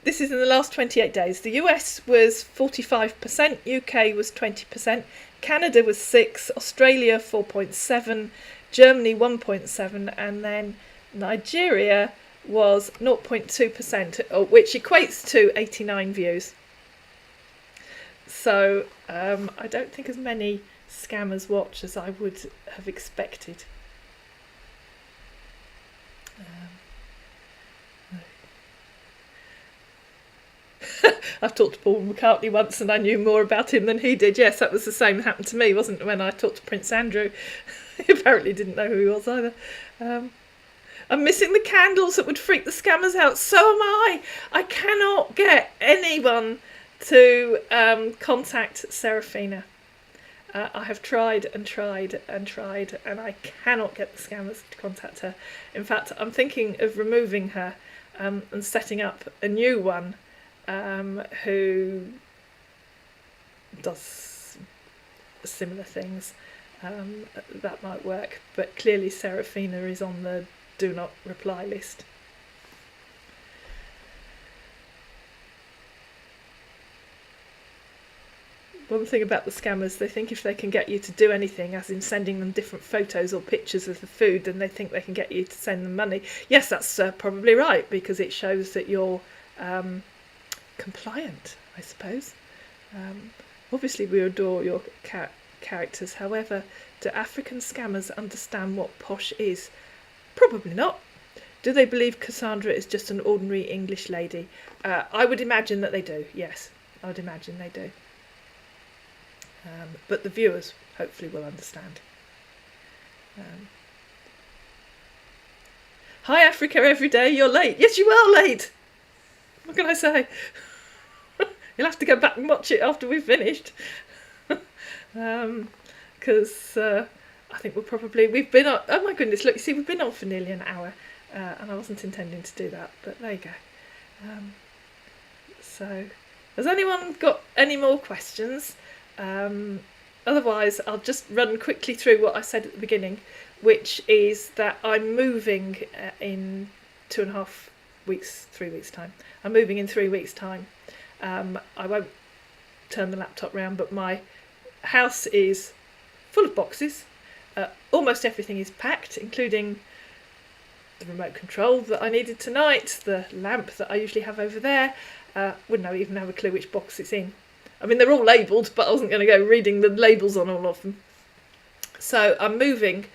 Speaker 1: this is in the last 28 days. The US was 45%, UK was 20%, Canada was 6%, Australia 4.7%, Germany 1.7%, and then Nigeria was 0.2%, which equates to 89 views. So I don't think as many scammers watch as I would have expected. I've talked to Paul McCartney once and I knew more about him than he did. Yes, that was the same that happened to me, wasn't it, when I talked to Prince Andrew? He apparently didn't know who he was either. I'm missing the candles that would freak the scammers out. So am I. I cannot get anyone to contact Serafina. I have tried and tried and tried, and I cannot get the scammers to contact her. In fact, I'm thinking of removing her and setting up a new one who does similar things. That might work, but clearly Serafina is on the do not reply list. One thing about the scammers, they think if they can get you to do anything, as in sending them different photos or pictures of the food, then they think they can get you to send them money. Yes, that's probably right, because it shows that you're compliant, I suppose. Obviously, we adore your characters. However, do African scammers understand what posh is? Probably not. Do they believe Cassandra is just an ordinary English lady? I would imagine that they do, yes. I would imagine they do. But the viewers hopefully will understand. Hi Africa every day, you're late. Yes, you are late. What can I say? You'll have to go back and watch it after we've finished. Because I think we've been on, oh my goodness, look, you see, we've been on for nearly an hour, and I wasn't intending to do that, but there you go. So, has anyone got any more questions? Otherwise, I'll just run quickly through what I said at the beginning, which is that I'm moving in 2.5 weeks, 3 weeks' time. I'm moving in 3 weeks' time. I won't turn the laptop round, but my house is full of boxes. Almost everything is packed, including the remote control that I needed tonight, the lamp that I usually have over there. Wouldn't even have a clue which box it's in. I mean, they're all labelled, but I wasn't going to go reading the labels on all of them. So I'm moving,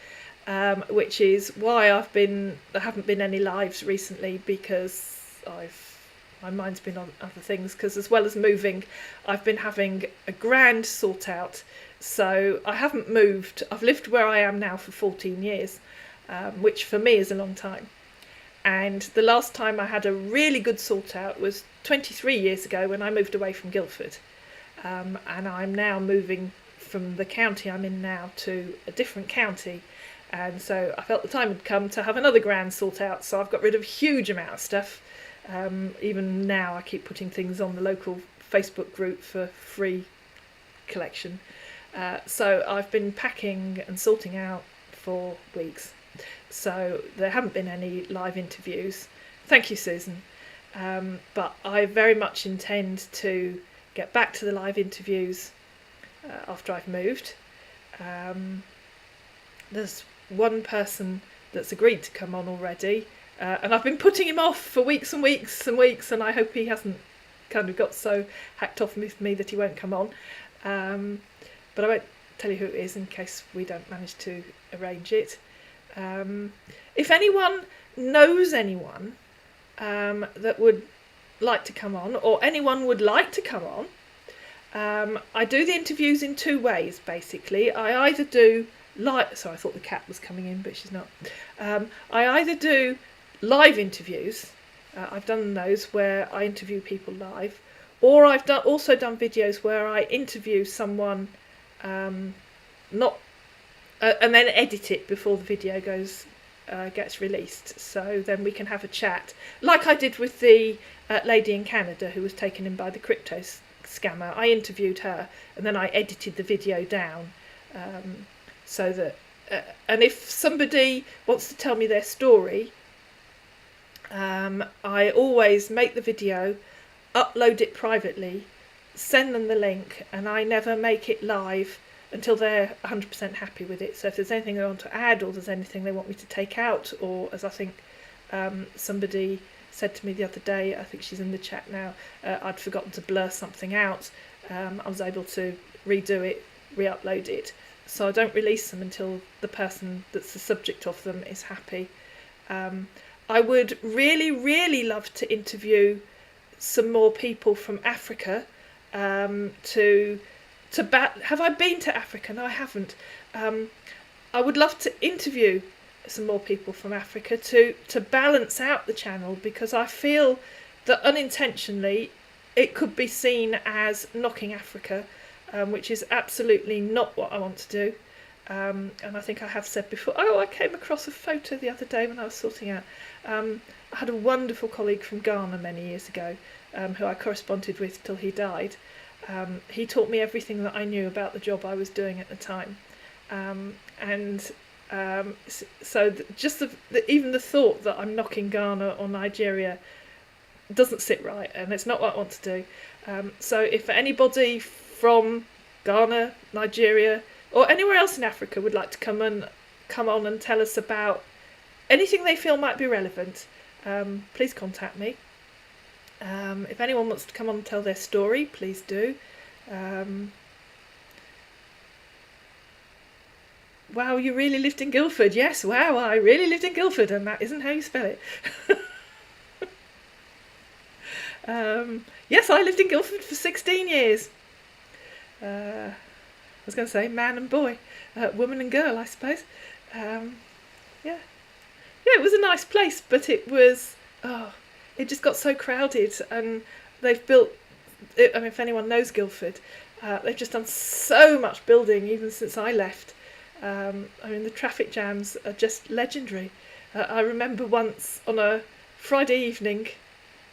Speaker 1: which is why there haven't been any lives recently, because my mind's been on other things, because as well as moving, I've been having a grand sort out. So I haven't moved. I've lived where I am now for 14 years, which for me is a long time. And the last time I had a really good sort out was 23 years ago when I moved away from Guildford. And I'm now moving from the county I'm in now to a different county. And so I felt the time had come to have another grand sort out. So I've got rid of a huge amount of stuff. Even now I keep putting things on the local Facebook group for free collection. So I've been packing and sorting out for weeks. So there haven't been any live interviews. Thank you, Susan. But I very much intend to get back to the live interviews after I've moved. There's one person that's agreed to come on already, and I've been putting him off for weeks and weeks and weeks, and I hope he hasn't kind of got so hacked off with me that he won't come on. But I won't tell you who it is in case we don't manage to arrange it. If anyone knows anyone that would like to come on, or anyone would like to come on, I do the interviews in two ways, basically. I either do sorry, I thought the cat was coming in, but she's not. I either do live interviews, I've done those where I interview people live, or I've also done videos where I interview someone and then edit it before the video gets released, so then we can have a chat, like I did with the lady in Canada who was taken in by the crypto scammer. I interviewed her and then I edited the video down, so that and if somebody wants to tell me their story, I always make the video, upload it privately, send them the link, and I never make it live until they're 100% happy with it. So if there's anything they want to add, or there's anything they want me to take out, or as I think somebody said to me the other day, I think she's in the chat now, I'd forgotten to blur something out, I was able to redo it, re-upload it. So I don't release them until the person that's the subject of them is happy. I would really, really love to interview some more people from Africa. Have I been to Africa? No, I haven't. I would love to interview some more people from Africa to balance out the channel, because I feel that unintentionally it could be seen as knocking Africa, which is absolutely not what I want to do. And I think I have said before, I came across a photo the other day when I was sorting out. I had a wonderful colleague from Ghana many years ago, who I corresponded with till he died. He taught me everything that I knew about the job I was doing at the time. So just even the thought that I'm knocking Ghana or Nigeria doesn't sit right, and it's not what I want to do. So if anybody from Ghana, Nigeria, or anywhere else in Africa would like to come on and tell us about anything they feel might be relevant, please contact me. If anyone wants to come on and tell their story, please do. Wow, you really lived in Guildford. Yes, wow, I really lived in Guildford, and that isn't how you spell it. Yes, I lived in Guildford for 16 years. I was going to say man and boy, woman and girl, I suppose. Yeah, it was a nice place, but it just got so crowded, and they've built. I mean, if anyone knows Guildford, they've just done so much building even since I left. I mean, the traffic jams are just legendary. I remember once on a Friday evening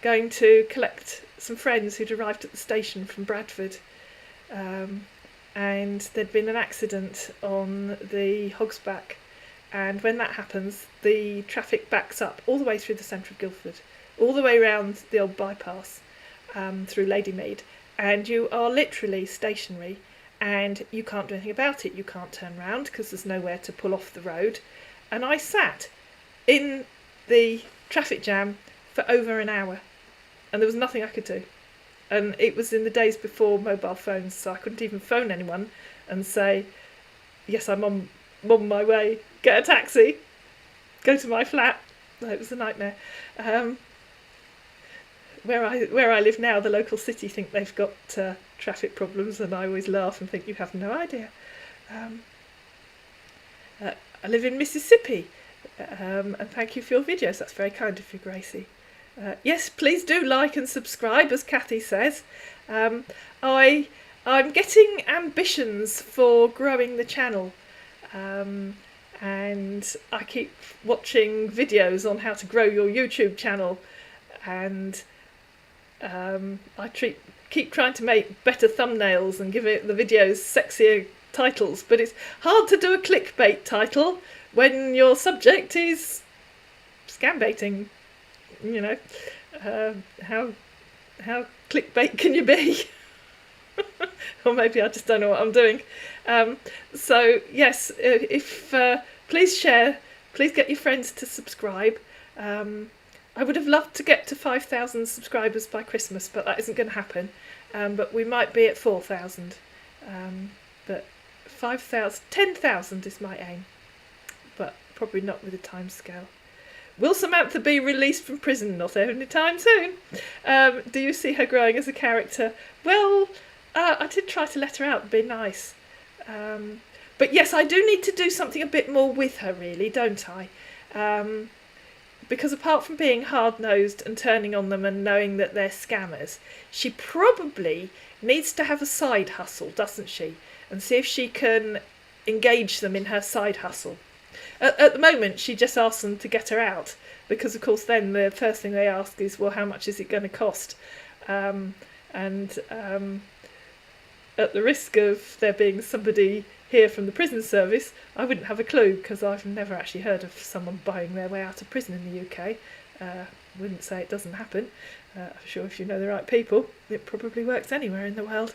Speaker 1: going to collect some friends who'd arrived at the station from Bradford, and there'd been an accident on the Hogsback, and when that happens, the traffic backs up all the way through the centre of Guildford, all the way around the old bypass, through Ladymead, and you are literally stationary, and you can't do anything about it. You can't turn round because there's nowhere to pull off the road. And I sat in the traffic jam for over an hour, and there was nothing I could do. And it was in the days before mobile phones, so I couldn't even phone anyone and say, yes, I'm on my way, get a taxi, go to my flat. It was a nightmare. Where I live now, the local city think they've got traffic problems, and I always laugh and think you have no idea. I live in Mississippi, and thank you for your videos. That's very kind of you, Gracie. Yes, please do like and subscribe, as Kathy says. I'm getting ambitions for growing the channel, and I keep watching videos on how to grow your YouTube channel, and I keep trying to make better thumbnails and give the videos sexier titles, but it's hard to do a clickbait title when your subject is scam baiting. You know, how clickbait can you be? Or maybe I just don't know what I'm doing. So yes, if please share, please get your friends to subscribe. I would have loved to get to 5,000 subscribers by Christmas, but that isn't going to happen. But we might be at 4,000. But 5,000, 10,000 is my aim, but probably not with a time scale. Will Samantha be released from prison? Not anytime soon. Do you see her growing as a character? Well, I did try to let her out and be nice. But yes, I do need to do something a bit more with her, really, don't I? Because apart from being hard-nosed and turning on them and knowing that they're scammers, she probably needs to have a side hustle, doesn't she? And see if she can engage them in her side hustle. At the moment, she just asks them to get her out, because, of course, then the first thing they ask is, well, how much is it going to cost? At the risk of there being somebody here from the prison service, I wouldn't have a clue, because I've never actually heard of someone buying their way out of prison in the UK. Wouldn't say it doesn't happen. I'm sure if you know the right people, it probably works anywhere in the world.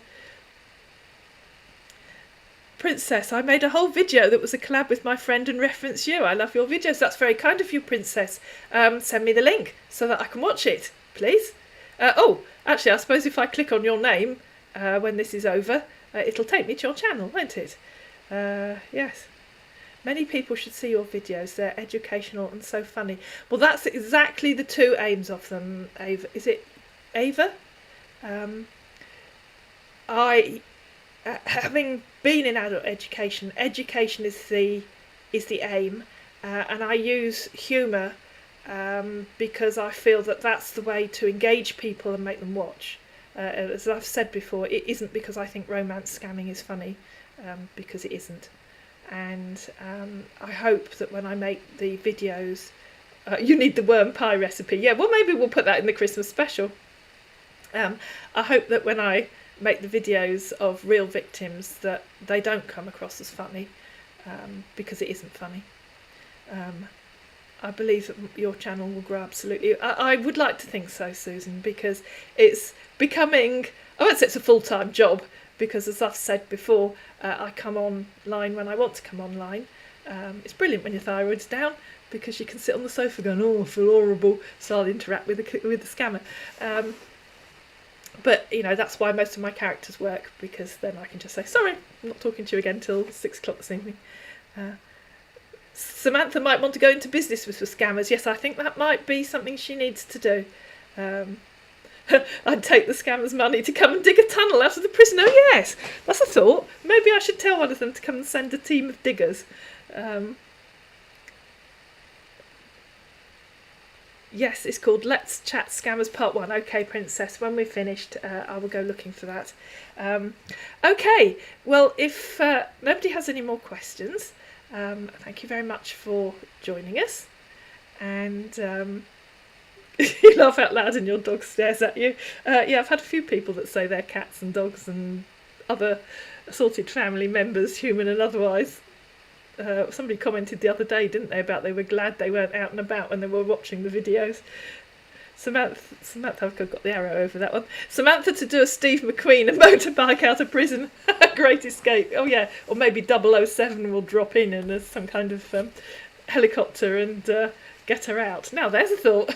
Speaker 1: Princess, I made a whole video that was a collab with my friend and reference you. I love your videos. That's very kind of you, Princess. Send me the link so that I can watch it, please. Oh, actually, I suppose if I click on your name when this is over, it'll take me to your channel, won't it? Yes. Many people should see your videos. They're educational and so funny. Well, that's exactly the two aims of them, Ava. Is it Ava? Having been in adult education, education is the aim, and I use humour because I feel that that's the way to engage people and make them watch. As I've said before, it isn't because I think romance scamming is funny, because it isn't. And I hope that when I make the videos, you need the worm pie recipe. Yeah, well, maybe we'll put that in the Christmas special. I hope that when I make the videos of real victims that they don't come across as funny, because it isn't funny. I believe that your channel will grow absolutely. I would like to think so, Susan, because it's becoming, I won't say it's a full-time job, because as I've said before, I come online when I want to come online. It's brilliant when your thyroid's down, because you can sit on the sofa going, oh, I feel horrible, so I'll interact with the scammer. But, you know, that's why most of my characters work, because then I can just say, sorry, I'm not talking to you again till 6 o'clock this evening. Samantha might want to go into business with the scammers. Yes, I think that might be something she needs to do. I'd take the scammers' money to come and dig a tunnel out of the prison. Oh, yes, that's a thought. Maybe I should tell one of them to come and send a team of diggers. Yes, it's called Let's Chat Scammers Part 1. Okay, Princess, when we're finished, I will go looking for that. Okay, well, if nobody has any more questions, thank you very much for joining us. And you laugh out loud and your dog stares at you. Yeah, I've had a few people that say they're cats and dogs and other assorted family members, human and otherwise. Somebody commented the other day, didn't they, about they were glad they weren't out and about when they were watching the videos. Samantha, I've got the arrow over that one. Samantha to do a Steve McQueen, a motorbike out of prison. Great escape. Oh yeah, or maybe 007 will drop in and there's some kind of helicopter and get her out. Now there's a thought.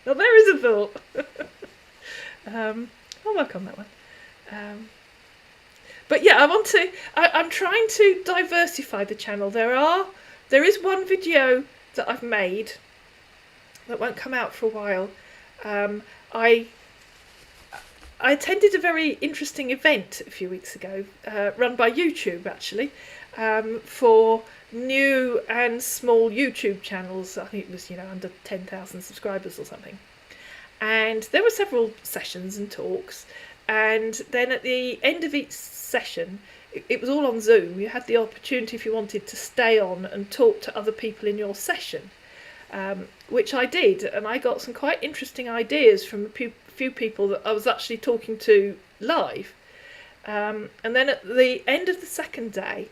Speaker 1: Now there is a thought. I'll work on that one. But yeah, I'm trying to diversify the channel. There is one video that I've made that won't come out for a while. I attended a very interesting event a few weeks ago, run by YouTube actually, for new and small YouTube channels. I think it was, under 10,000 subscribers or something. And there were several sessions and talks. And then at the end of each session, it was all on Zoom. You had the opportunity, if you wanted, to stay on and talk to other people in your session, which I did. And I got some quite interesting ideas from a few people that I was actually talking to live. And then at the end of the second day,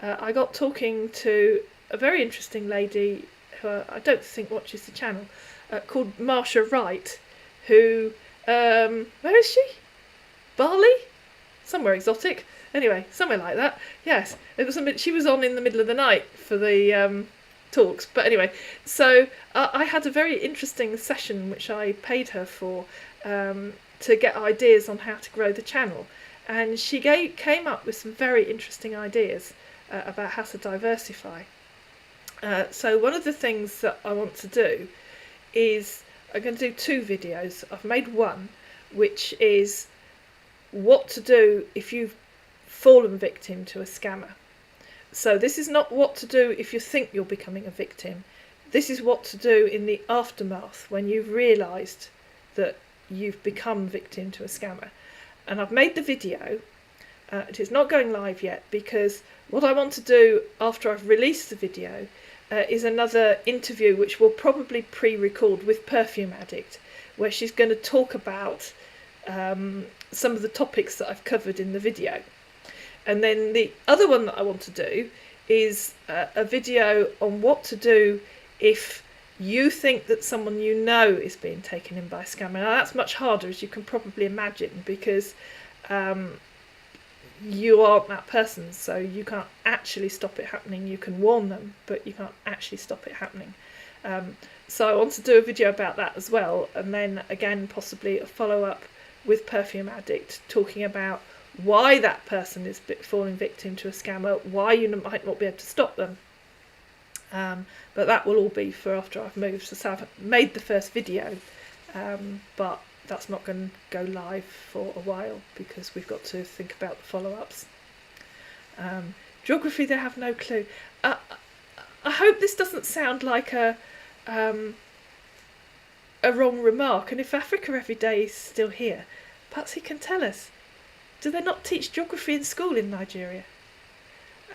Speaker 1: I got talking to a very interesting lady who I don't think watches the channel, called Marsha Wright, who, where is she? Bali? Somewhere exotic. Anyway, somewhere like that. Yes, it was she was on in the middle of the night for the talks. But anyway, so I had a very interesting session which I paid her for, to get ideas on how to grow the channel. And she came up with some very interesting ideas about how to diversify. So one of the things that I want to do is I'm going to do 2 videos. I've made one which is what to do if you've fallen victim to a scammer. So this is not what to do if you think you're becoming a victim. This is what to do in the aftermath when you've realised that you've become victim to a scammer. And I've made the video. It is not going live yet, because what I want to do after I've released the video is another interview which we'll probably pre-record with Perfume Addict, where she's going to talk about some of the topics that I've covered in the video. And then the other one that I want to do is a video on what to do if you think that someone you know is being taken in by a scammer. Now that's much harder, as you can probably imagine, because you aren't that person, so you can't actually stop it happening. You can warn them, but you can't actually stop it happening. So I want to do a video about that as well, and then again possibly a follow-up with Perfume Addict, talking about why that person is falling victim to a scammer, why you might not be able to stop them. But that will all be for after I've moved. So I've made the first video, but that's not going to go live for a while because we've got to think about the follow-ups. Geography, they have no clue. I hope this doesn't sound like a wrong remark, and if Africa Every Day is still here, Perhaps he can tell us. Do they not teach geography in school in Nigeria?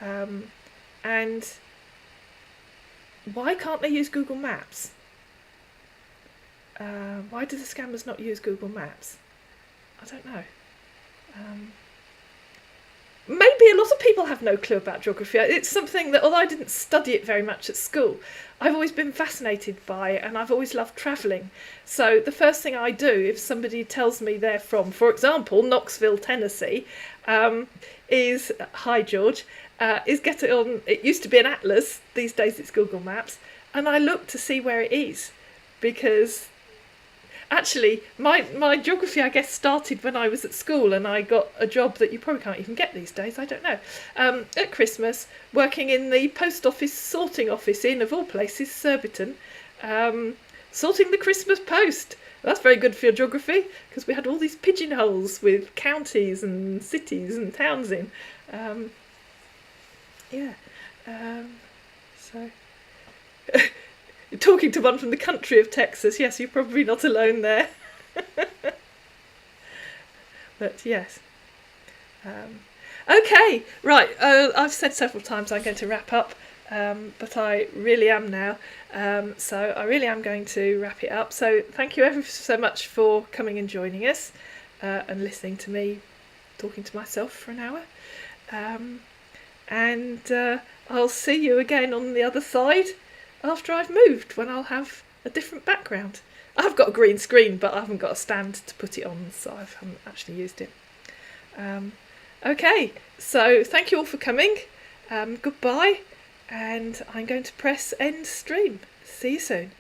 Speaker 1: And why can't they use Google Maps? Why do the scammers not use Google Maps? I don't know. Maybe a lot of people have no clue about geography. It's something that, although I didn't study it very much at school, I've always been fascinated by it, and I've always loved travelling. So the first thing I do if somebody tells me they're from, for example, Knoxville, Tennessee, is, hi George, is get it on, it used to be an atlas, these days it's Google Maps, and I look to see where it is, because actually, my geography, I guess, started when I was at school, and I got a job that you probably can't even get these days, I don't know, at Christmas, working in the post office sorting office in, of all places, Surbiton, sorting the Christmas post. That's very good for your geography, because we had all these pigeonholes with counties and cities and towns in. So... Talking to one from the country of Texas, yes, you're probably not alone there. But yes. Okay, right, I've said several times I'm going to wrap up, but I really am now. So I really am going to wrap it up. So thank you ever so much for coming and joining us and listening to me talking to myself for an hour. And I'll see you again on the other side after I've moved, when I'll have a different background. I've got a green screen, but I haven't got a stand to put it on, so I haven't actually used it. Okay, so thank you all for coming. Goodbye, and I'm going to press end stream. See you soon.